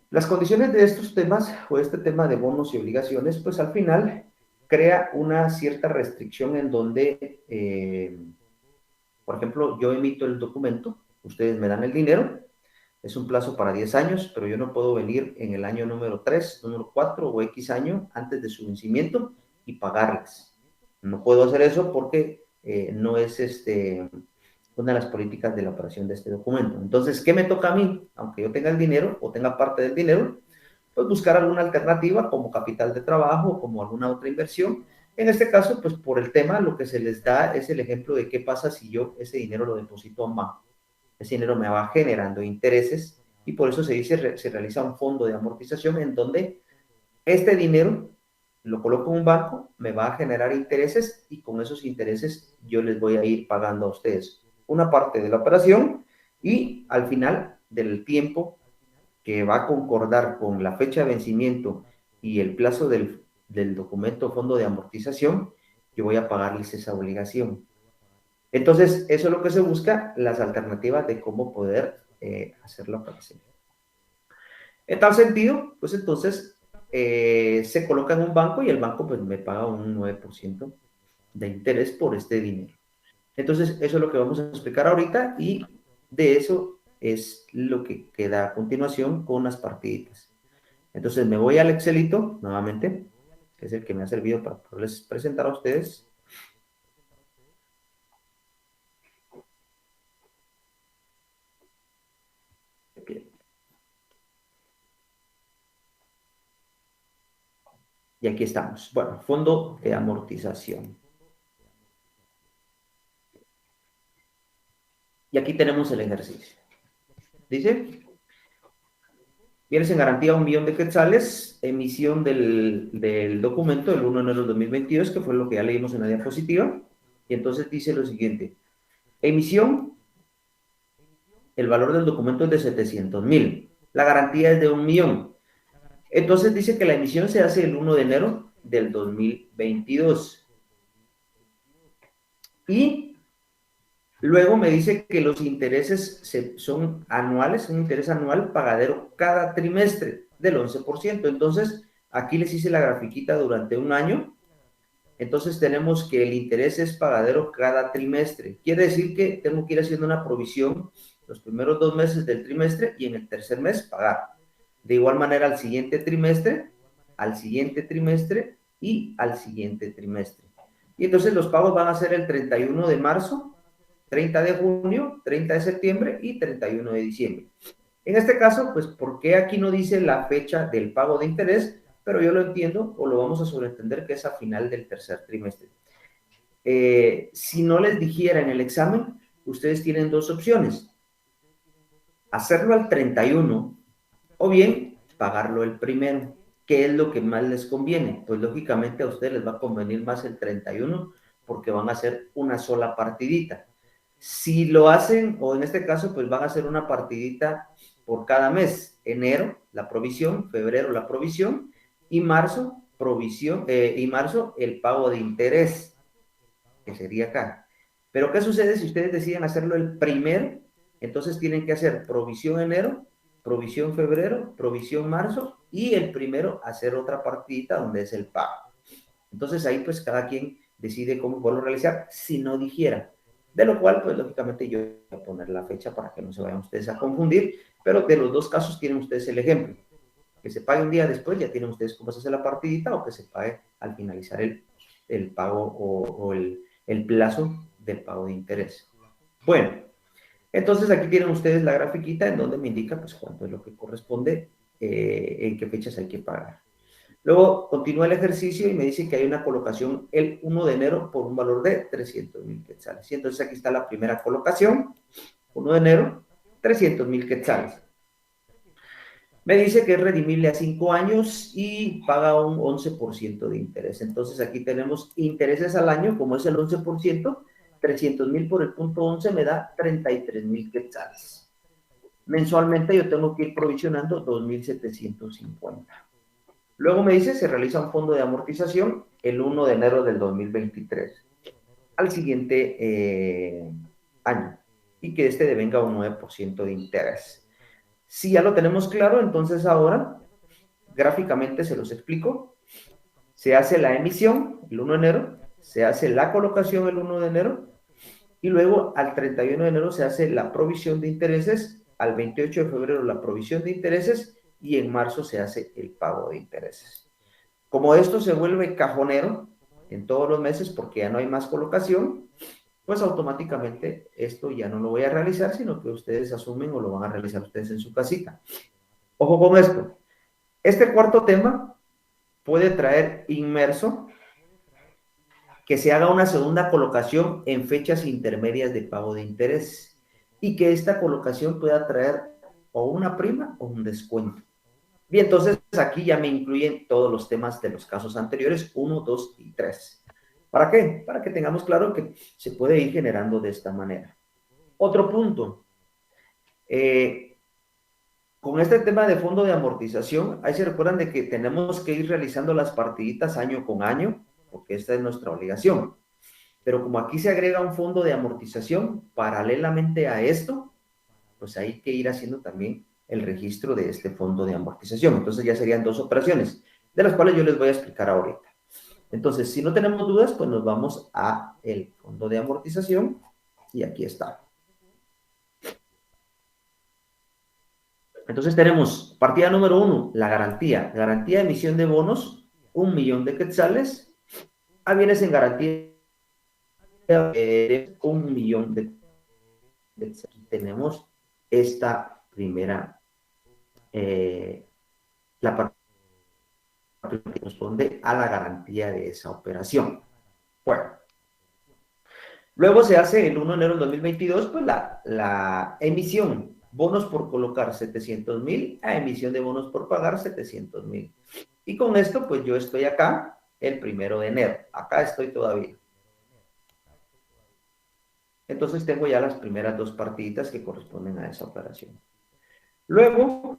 Las condiciones de estos temas, o este tema de bonos y obligaciones, pues al final crea una cierta restricción en donde, por ejemplo, yo emito el documento, ustedes me dan el dinero, es un plazo para 10 años, pero yo no puedo venir en el año número 3, número 4 o X año antes de su vencimiento y pagarles. No puedo hacer eso porque no es una de las políticas de la operación de este documento. Entonces, ¿qué me toca a mí? Aunque yo tenga el dinero o tenga parte del dinero, pues buscar alguna alternativa como capital de trabajo o como alguna otra inversión. En este caso, pues por el tema, lo que se les da es el ejemplo de qué pasa si yo ese dinero lo deposito a un banco. Ese dinero me va generando intereses y por eso se dice, se realiza un fondo de amortización en donde este dinero lo coloco en un banco, me va a generar intereses y con esos intereses yo les voy a ir pagando a ustedes una parte de la operación y al final del tiempo que va a concordar con la fecha de vencimiento y el plazo del documento fondo de amortización, yo voy a pagarles esa obligación. Entonces, eso es lo que se busca, las alternativas de cómo poder hacer la operación. En tal sentido, pues entonces se coloca en un banco y el banco pues me paga un 9% de interés por este dinero. Entonces, eso es lo que vamos a explicar ahorita y de eso es lo que queda a continuación con las partiditas. Entonces, me voy al Excelito nuevamente, que es el que me ha servido para poderles presentar a ustedes. Y aquí estamos. Bueno, fondo de amortización. Y aquí tenemos el ejercicio. Dice, bienes en garantía 1.000.000 de quetzales, emisión del documento el 1 de enero de 2022, que fue lo que ya leímos en la diapositiva. Y entonces dice lo siguiente, emisión, el valor del documento es de 700.000, la garantía es de 1.000.000. Entonces dice que la emisión se hace el 1 de enero del 2022. Y luego me dice que los intereses son anuales, un interés anual pagadero cada trimestre del 11%. Entonces, aquí les hice la grafiquita durante un año. Entonces, tenemos que el interés es pagadero cada trimestre. Quiere decir que tengo que ir haciendo una provisión los primeros 2 meses del trimestre y en el tercer mes pagar. De igual manera, al siguiente trimestre y al siguiente trimestre. Y entonces los pagos van a ser el 31 de marzo, 30 de junio, 30 de septiembre y 31 de diciembre. En este caso, pues, ¿por qué aquí no dice la fecha del pago de interés? Pero yo lo entiendo o lo vamos a sobreentender que es a final del tercer trimestre. Si no les dijera en el examen, ustedes tienen dos opciones. Hacerlo al 31 o bien pagarlo el primero. ¿Qué es lo que más les conviene? Pues lógicamente a ustedes les va a convenir más el 31 porque van a hacer una sola partidita. Si lo hacen, o en este caso, pues van a hacer una partidita por cada mes. Enero, la provisión, febrero, la provisión, y marzo, provisión, y marzo, el pago de interés, que sería acá. Pero, ¿qué sucede si ustedes deciden hacerlo el primero? Entonces tienen que hacer provisión enero, provisión febrero, provisión marzo, y el primero hacer otra partidita donde es el pago. Entonces ahí pues cada quien decide cómo poderlo realizar si no dijera. De lo cual, pues lógicamente yo voy a poner la fecha para que no se vayan ustedes a confundir, pero de los dos casos tienen ustedes el ejemplo. Que se pague un día después, ya tienen ustedes cómo se hace la partidita, o que se pague al finalizar el pago o el plazo del pago de interés. Bueno, entonces aquí tienen ustedes la grafiquita en donde me indica pues cuánto es lo que corresponde, en qué fechas hay que pagar. Luego continúa el ejercicio y me dice que hay una colocación el 1 de enero por un valor de 300.000 quetzales. Y entonces aquí está la primera colocación, 1 de enero, 300.000 quetzales. Me dice que es redimible a 5 años y paga un 11% de interés. Entonces aquí tenemos intereses al año, como es el 11%, 300.000 por el punto 11 me da 33.000 quetzales. Mensualmente yo tengo que ir provisionando 2.750. Luego me dice, se realiza un fondo de amortización el 1 de enero del 2023 al siguiente año y que este devenga un 9% de interés. Si ya lo tenemos claro, entonces ahora gráficamente se los explico. Se hace la emisión el 1 de enero, se hace la colocación el 1 de enero y luego al 31 de enero se hace la provisión de intereses, al 28 de febrero la provisión de intereses y en marzo se hace el pago de intereses. Como esto se vuelve cajonero en todos los meses porque ya no hay más colocación, pues automáticamente esto ya no lo voy a realizar, sino que ustedes asumen o lo van a realizar ustedes en su casita. Ojo con esto. Este cuarto tema puede traer inmerso que se haga una segunda colocación en fechas intermedias de pago de interés y que esta colocación pueda traer o una prima o un descuento. Bien, entonces aquí ya me incluyen todos los temas de los casos anteriores, 1, 2 y 3. ¿Para qué? Para que tengamos claro que se puede ir generando de esta manera. Otro punto. Con este tema de fondo de amortización, ahí se recuerdan de que tenemos que ir realizando las partiditas año con año, porque esta es nuestra obligación. Pero como aquí se agrega un fondo de amortización paralelamente a esto, pues hay que ir haciendo también el registro de este fondo de amortización. Entonces ya serían 2 operaciones, de las cuales yo les voy a explicar ahorita. Entonces, si no tenemos dudas, pues nos vamos a el fondo de amortización y aquí está. Entonces tenemos partida número 1, la garantía. Garantía de emisión de bonos, 1.000.000 de quetzales. Bienes en garantía de 1.000.000 de quetzales. Tenemos esta primera, la parte que corresponde a la garantía de esa operación. Bueno, luego se hace el 1 de enero del 2022, pues la emisión, bonos por colocar 700,000 a emisión de bonos por pagar 700,000. Y con esto, pues yo estoy acá el 1 de enero. Acá estoy todavía. Entonces tengo ya las primeras 2 partiditas que corresponden a esa operación. Luego,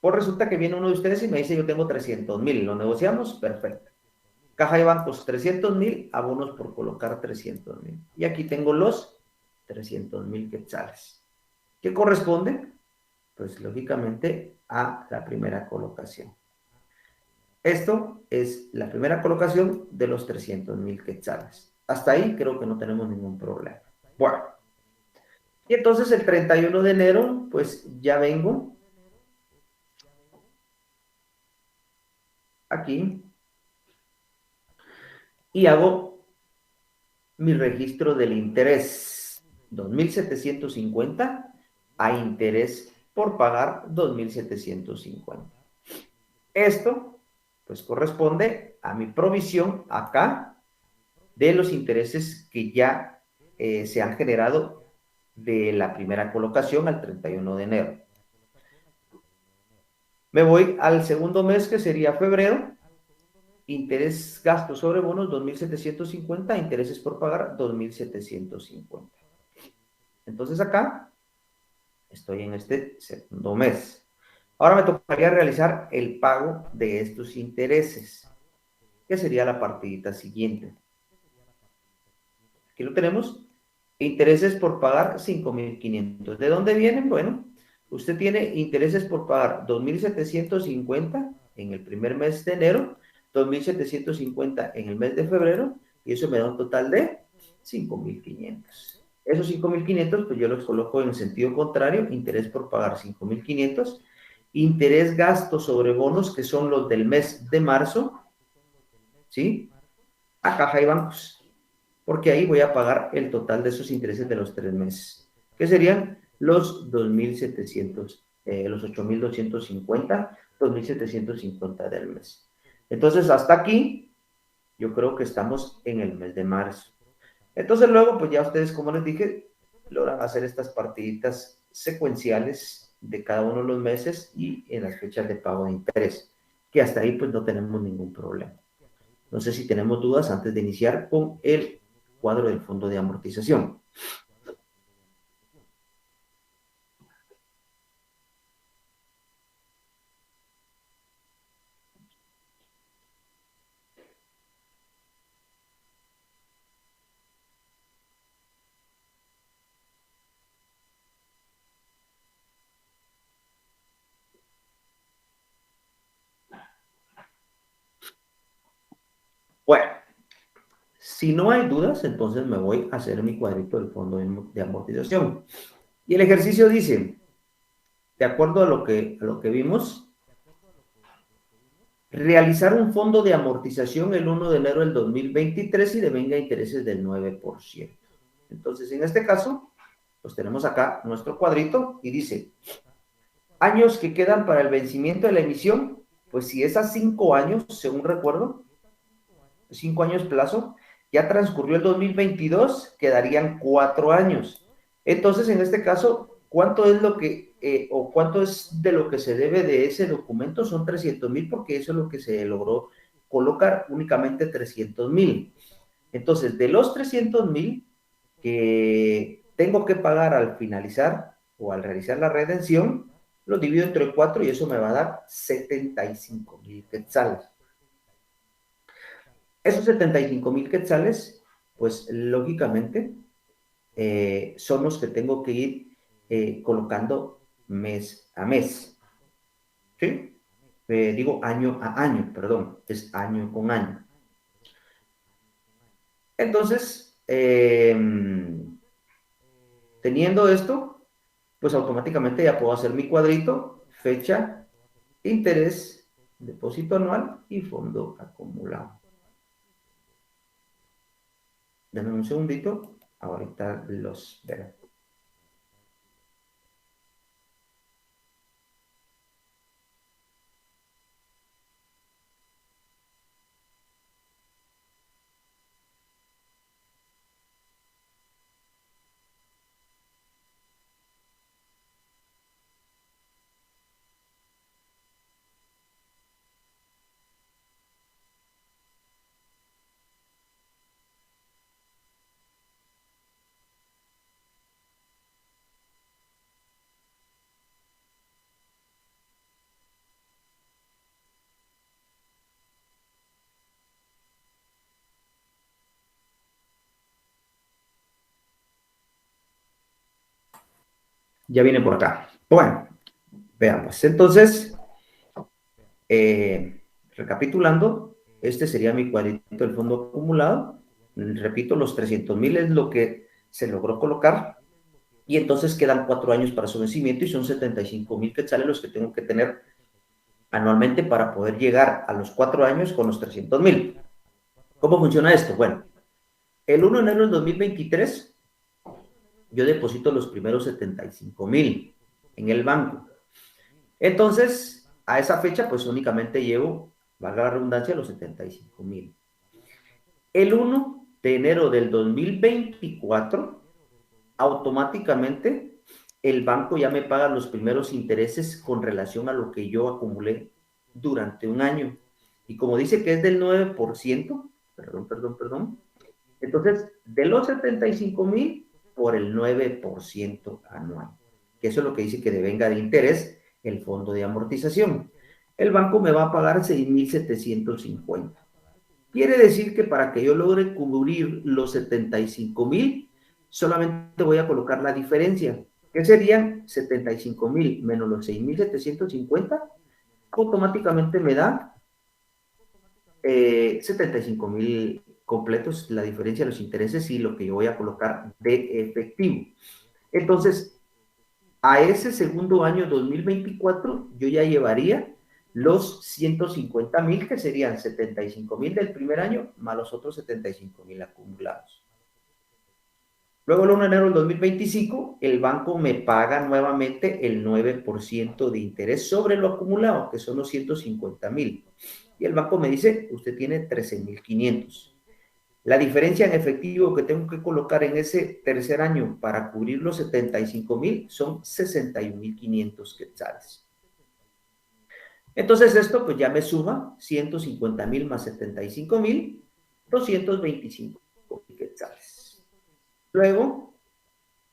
pues resulta que viene uno de ustedes y me dice, yo tengo 300,000. ¿Lo negociamos? Perfecto. Caja de bancos, 300,000, abonos por colocar 300,000. Y aquí tengo los 300,000 quetzales. ¿Qué corresponde? Pues lógicamente a la primera colocación. Esto es la primera colocación de los 300,000 quetzales. Hasta ahí creo que no tenemos ningún problema. Bueno, y entonces el 31 de enero, pues ya vengo aquí y hago mi registro del interés, 2.750 a interés por pagar 2.750. Esto, pues corresponde a mi provisión acá de los intereses que ya se han generado de la primera colocación al 31 de enero. Me voy al segundo mes, que sería febrero. Interés gasto sobre bonos 2.750, intereses por pagar 2.750. Entonces acá estoy en este segundo mes. Ahora me tocaría realizar el pago de estos intereses, que sería la partidita siguiente. Aquí lo tenemos. Intereses por pagar 5.500. ¿De dónde vienen? Bueno, usted tiene intereses por pagar 2.750 en el primer mes de enero, 2.750 en el mes de febrero, y eso me da un total de 5.500. Esos 5.500, pues yo los coloco en sentido contrario, interés por pagar 5.500, interés gasto sobre bonos, que son los del mes de marzo, ¿sí? A caja y bancos, porque ahí voy a pagar el total de esos intereses de los 3 meses, que serían los 2.700, los 8.250, 2.750 del mes. Entonces, hasta aquí, yo creo que estamos en el mes de marzo. Entonces, luego, pues ya ustedes, como les dije, logran hacer estas partiditas secuenciales de cada uno de los meses y en las fechas de pago de interés, que hasta ahí, pues no tenemos ningún problema. No sé si tenemos dudas antes de iniciar con el cuadro del fondo de amortización. Bueno, si no hay dudas, entonces me voy a hacer mi cuadrito del fondo de amortización. Y el ejercicio dice, de acuerdo a lo que vimos, realizar un fondo de amortización el 1 de enero del 2023 y devenga intereses del 9%. Entonces, en este caso, pues tenemos acá nuestro cuadrito y dice, años que quedan para el vencimiento de la emisión, pues si es a 5 años, según recuerdo, 5 años plazo, ya transcurrió el 2022, quedarían 4 años. Entonces, en este caso, ¿cuánto es lo que o cuánto es de lo que se debe de ese documento, son 300,000, porque eso es lo que se logró colocar, únicamente 300,000. Entonces, de los 300,000 que tengo que pagar al finalizar o al realizar la redención, lo divido entre 4 y eso me va a dar 75,000 quetzales. Esos 75,000 quetzales, pues lógicamente, son los que tengo que ir colocando mes a mes. ¿Sí? Digo año a año, perdón, es año con año. Entonces, teniendo esto, pues automáticamente ya puedo hacer mi cuadrito, fecha, interés, depósito anual y fondo acumulado. Denme un segundito, ahorita los veré. Ya viene por acá. Bueno, veamos. Entonces, recapitulando, este sería mi cuadrito del fondo acumulado. Repito, los 300,000 es lo que se logró colocar. Y entonces quedan 4 años para su vencimiento y son 75,000 quetzales los que tengo que tener anualmente para poder llegar a los 4 años con los 300,000. ¿Cómo funciona esto? Bueno, el 1 de enero del 2023 yo deposito los primeros 75,000 en el banco. Entonces, a esa fecha, pues únicamente llevo, valga la redundancia, los 75,000. El 1 de enero del 2024, automáticamente el banco ya me paga los primeros intereses con relación a lo que yo acumulé durante un año. Y como dice que es del 9%, perdón, entonces de los 75,000 por el 9% anual, que eso es lo que dice que devenga de interés el fondo de amortización. El banco me va a pagar 6,750. Quiere decir que para que yo logre cubrir los 75,000, solamente voy a colocar la diferencia, que serían 75,000 menos los 6,750, automáticamente me da 75,000 completos, la diferencia de los intereses y lo que yo voy a colocar de efectivo. Entonces, a ese segundo año 2024, yo ya llevaría los 150,000, que serían 75,000 del primer año, más los otros 75,000 acumulados. Luego, el 1 de enero del 2025, el banco me paga nuevamente el 9% de interés sobre lo acumulado, que son los 150,000. Y el banco me dice, usted tiene 13,500. La diferencia en efectivo que tengo que colocar en ese tercer año para cubrir los 75,000 son 61,500 quetzales. Entonces esto pues ya me suma 150,000 más 75,000, 225 quetzales. Luego,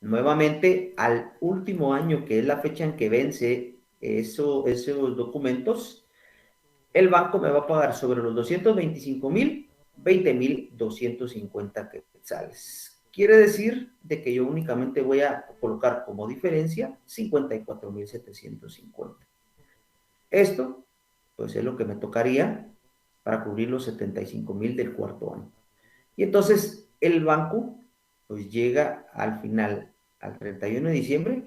nuevamente al último año, que es la fecha en que vence esos documentos, el banco me va a pagar sobre los 225,000, 20,250 quetzales. Quiere decir de que yo únicamente voy a colocar como diferencia 54,750. Esto, pues es lo que me tocaría para cubrir los 75,000 del cuarto año. Y entonces el banco, pues llega al final, al 31 de diciembre,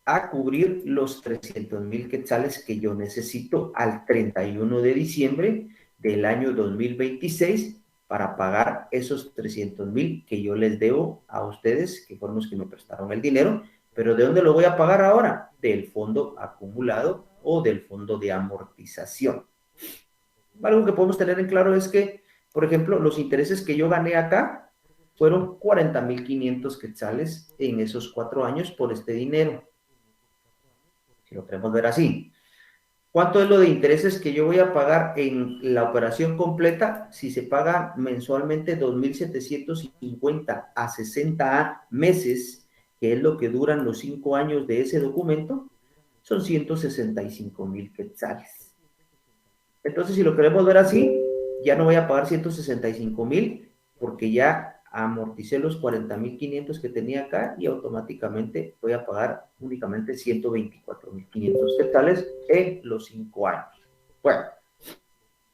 a cubrir los 300,000 quetzales que yo necesito al 31 de diciembre del año 2026 para pagar esos 300,000 que yo les debo a ustedes, que fueron los que me prestaron el dinero. Pero ¿de dónde lo voy a pagar ahora? Del fondo acumulado o del fondo de amortización. Algo que podemos tener en claro es que, por ejemplo, los intereses que yo gané acá fueron 40,500 quetzales en esos 4 años por este dinero. Si lo queremos ver así. ¿Cuánto es lo de intereses que yo voy a pagar en la operación completa? Si se paga mensualmente 2.750 a 60 meses, que es lo que duran los 5 años de ese documento, son 165,000 quetzales. Entonces, si lo queremos ver así, ya no voy a pagar 165,000 porque ya amorticé los 40,500 que tenía acá y automáticamente voy a pagar únicamente 124,500 quetzales en los 5 años. Bueno,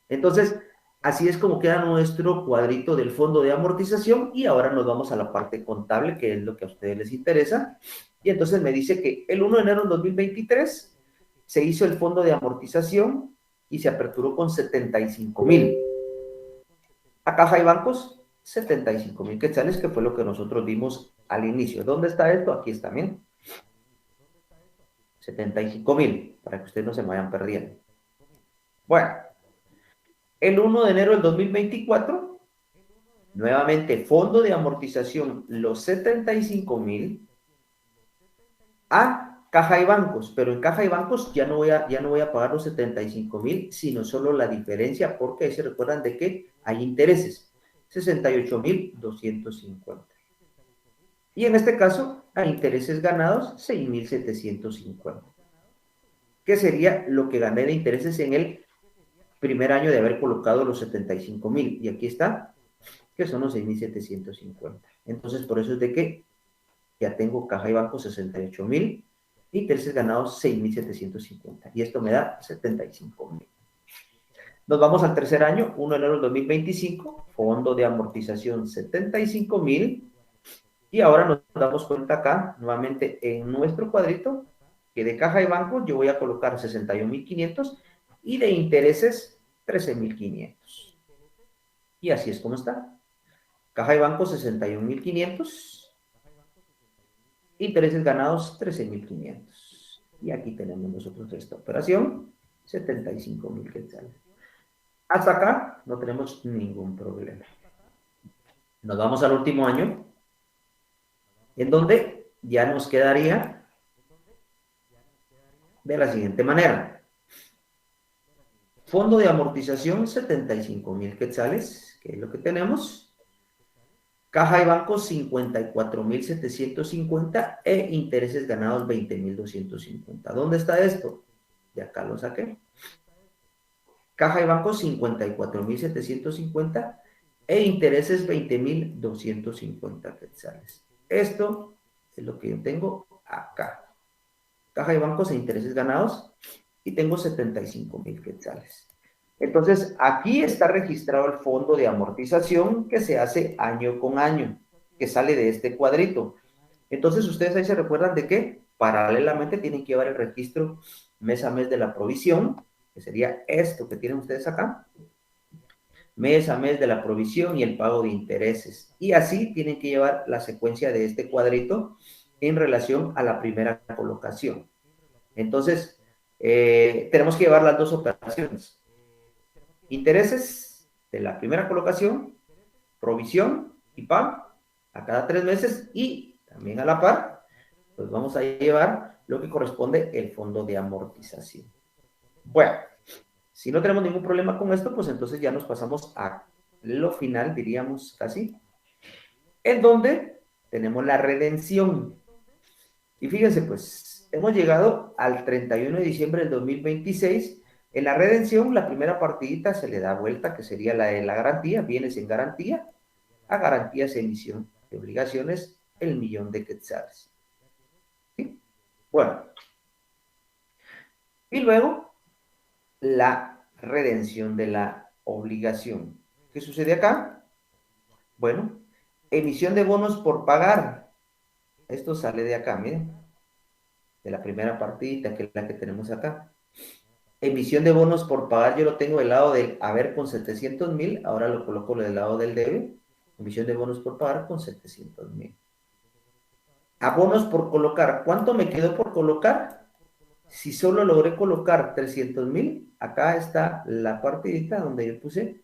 entonces, así es como queda nuestro cuadrito del fondo de amortización y ahora nos vamos a la parte contable, que es lo que a ustedes les interesa. Y entonces me dice que el 1 de enero de 2023 se hizo el fondo de amortización y se aperturó con 75,000. A caja y bancos, 75,000 quetzales, que fue lo que nosotros vimos al inicio. ¿Dónde está esto? Aquí está, bien. 75,000, para que ustedes no se me vayan perdiendo. Bueno, el 1 de enero del 2024, nuevamente, fondo de amortización, los 75,000 a caja y bancos, pero en caja y bancos ya no voy a pagar los 75,000, sino solo la diferencia, porque ahí se recuerdan de que hay intereses, 68,250. Y en este caso, a intereses ganados, 6,750. ¿Qué sería lo que gané de intereses en el primer año de haber colocado los 75,000? Y aquí está, que son los 6,750. Entonces, por eso es de que ya tengo caja y banco 68,000, intereses ganados 6,750. Y esto me da 75,000. Nos vamos al tercer año, 1 de enero del 2025, fondo de amortización 75,000. Y ahora nos damos cuenta acá, nuevamente en nuestro cuadrito, que de caja y banco yo voy a colocar 61,500 y de intereses 13,500. Y así es como está. Caja y banco 61,500, intereses ganados 13,500. Y aquí tenemos nosotros esta operación, 75,000 quetzales. Hasta acá no tenemos ningún problema. Nos vamos al último año, en donde ya nos quedaría de la siguiente manera. Fondo de amortización, 75,000 quetzales, que es lo que tenemos. Caja y banco, 54,750 e intereses ganados, 20,250. ¿Dónde está esto? De acá lo saqué. Caja y banco, 54,750 e intereses, 20,250 quetzales. Esto es lo que yo tengo acá. Caja y bancos e intereses ganados, y tengo 75,000 quetzales. Entonces, aquí está registrado el fondo de amortización que se hace año con año, que sale de este cuadrito. Entonces, ustedes ahí se recuerdan de que paralelamente tienen que llevar el registro mes a mes de la provisión, que sería esto que tienen ustedes acá, mes a mes de la provisión y el pago de intereses. Y así tienen que llevar la secuencia de este cuadrito en relación a la primera colocación. Entonces, tenemos que llevar las dos operaciones. Intereses de la primera colocación, provisión y pago a cada 3 meses, y también a la par, pues vamos a llevar lo que corresponde el fondo de amortización. Bueno, si no tenemos ningún problema con esto, pues entonces ya nos pasamos a lo final, diríamos casi, en donde tenemos la redención. Y fíjense, pues hemos llegado al 31 de diciembre del 2026. En la redención, la primera partidita se le da vuelta, que sería la de la garantía, bienes en garantía, a garantías de emisión de obligaciones, el 1,000,000 de quetzales. ¿Sí? Bueno, y luego la redención de la obligación. ¿Qué sucede acá? Bueno, emisión de bonos por pagar. Esto sale de acá, miren, de la primera partidita, que es la que tenemos acá. Emisión de bonos por pagar, yo lo tengo del lado del haber con 700,000, ahora lo coloco del lado del debe. Emisión de bonos por pagar con 700,000. Abonos por colocar, ¿cuánto me quedó por colocar? Si solo logré colocar 300,000, acá está la partidita donde yo puse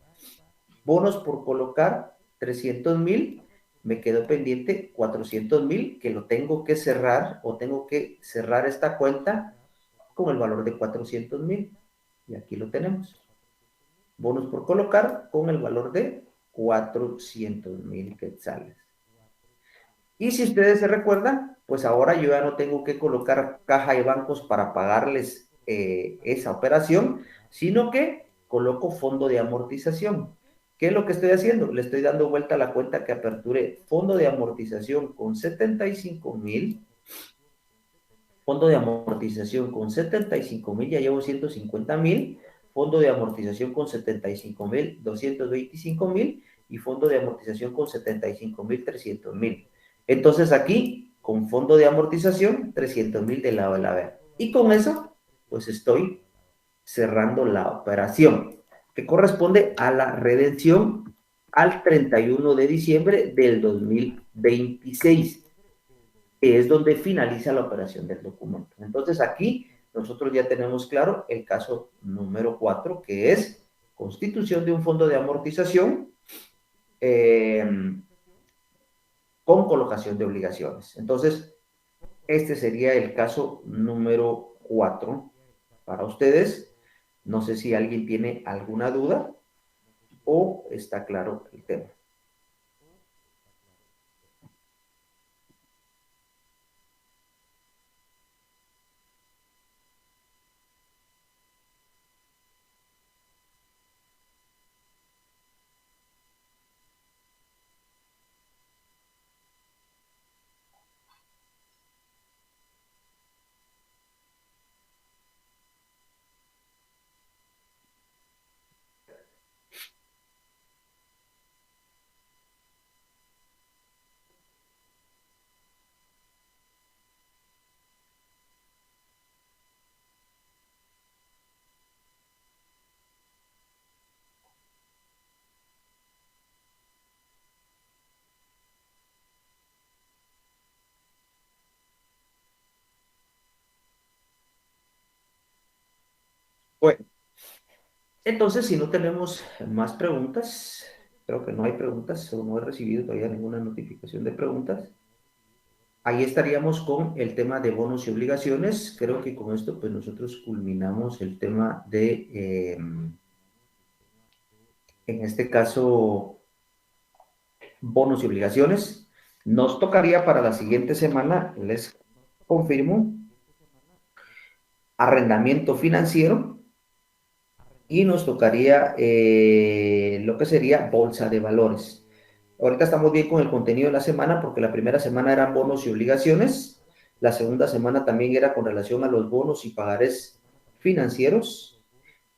bonos por colocar 300,000, me quedó pendiente 400,000, que lo tengo que cerrar, o tengo que cerrar esta cuenta con el valor de 400,000. Y aquí lo tenemos. Bonos por colocar con el valor de 400,000 quetzales. Y si ustedes se recuerdan, pues ahora yo ya no tengo que colocar caja y bancos para pagarles esa operación, sino que coloco fondo de amortización. ¿Qué es lo que estoy haciendo? Le estoy dando vuelta a la cuenta que aperturé fondo de amortización con 75,000, fondo de amortización con 75,000, ya llevo 150,000, fondo de amortización con 75,000, 225,000 y fondo de amortización con 75,000, 300,000. Entonces aquí, con fondo de amortización, 300,000 del lado de la B. Y con eso, pues estoy cerrando la operación, que corresponde a la redención al 31 de diciembre del 2026, que es donde finaliza la operación del documento. Entonces aquí nosotros ya tenemos claro el caso número 4, que es constitución de un fondo de amortización con colocación de obligaciones. Entonces, este sería el caso número 4 para ustedes. No sé si alguien tiene alguna duda o está claro el tema. Bueno, entonces, si no tenemos más preguntas, creo que no hay preguntas o no he recibido todavía ninguna notificación de preguntas. Ahí estaríamos con el tema de bonos y obligaciones. Creo que con esto, pues nosotros culminamos el tema de, en este caso, bonos y obligaciones. Nos tocaría para la siguiente semana, les confirmo, arrendamiento financiero y nos tocaría lo que sería bolsa de valores. Ahorita estamos bien con el contenido de la semana porque la primera semana eran bonos y obligaciones, la segunda semana también era con relación a los bonos y pagarés financieros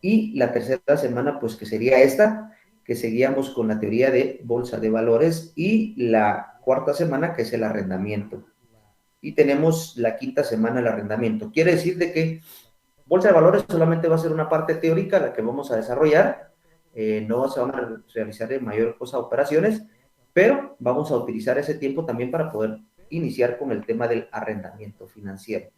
y la tercera semana pues que sería esta, que seguíamos con la teoría de bolsa de valores y la cuarta semana que es el arrendamiento. Y tenemos la quinta semana el arrendamiento. Quiere decir de que bolsa de valores solamente va a ser una parte teórica la que vamos a desarrollar, no se van a realizar en mayor cosa operaciones, pero vamos a utilizar ese tiempo también para poder iniciar con el tema del arrendamiento financiero.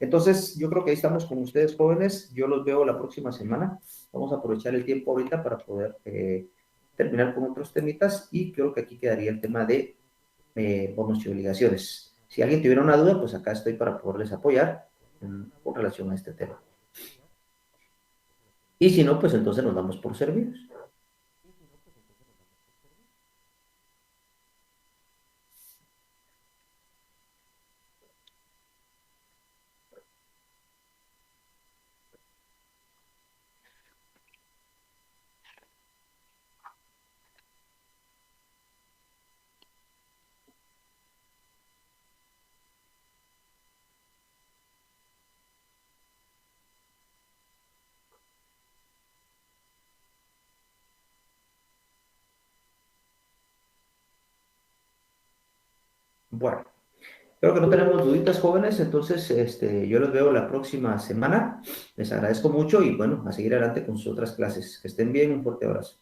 Entonces, yo creo que ahí estamos con ustedes, jóvenes. Yo los veo la próxima semana. Vamos a aprovechar el tiempo ahorita para poder terminar con otros temitas y creo que aquí quedaría el tema de bonos y obligaciones. Si alguien tuviera una duda, pues acá estoy para poderles apoyar con relación a este tema. Y si no, pues entonces nos damos por servidos. Bueno, creo que no tenemos duditas, jóvenes, entonces yo los veo la próxima semana. Les agradezco mucho y bueno, a seguir adelante con sus otras clases. Que estén bien, un fuerte abrazo.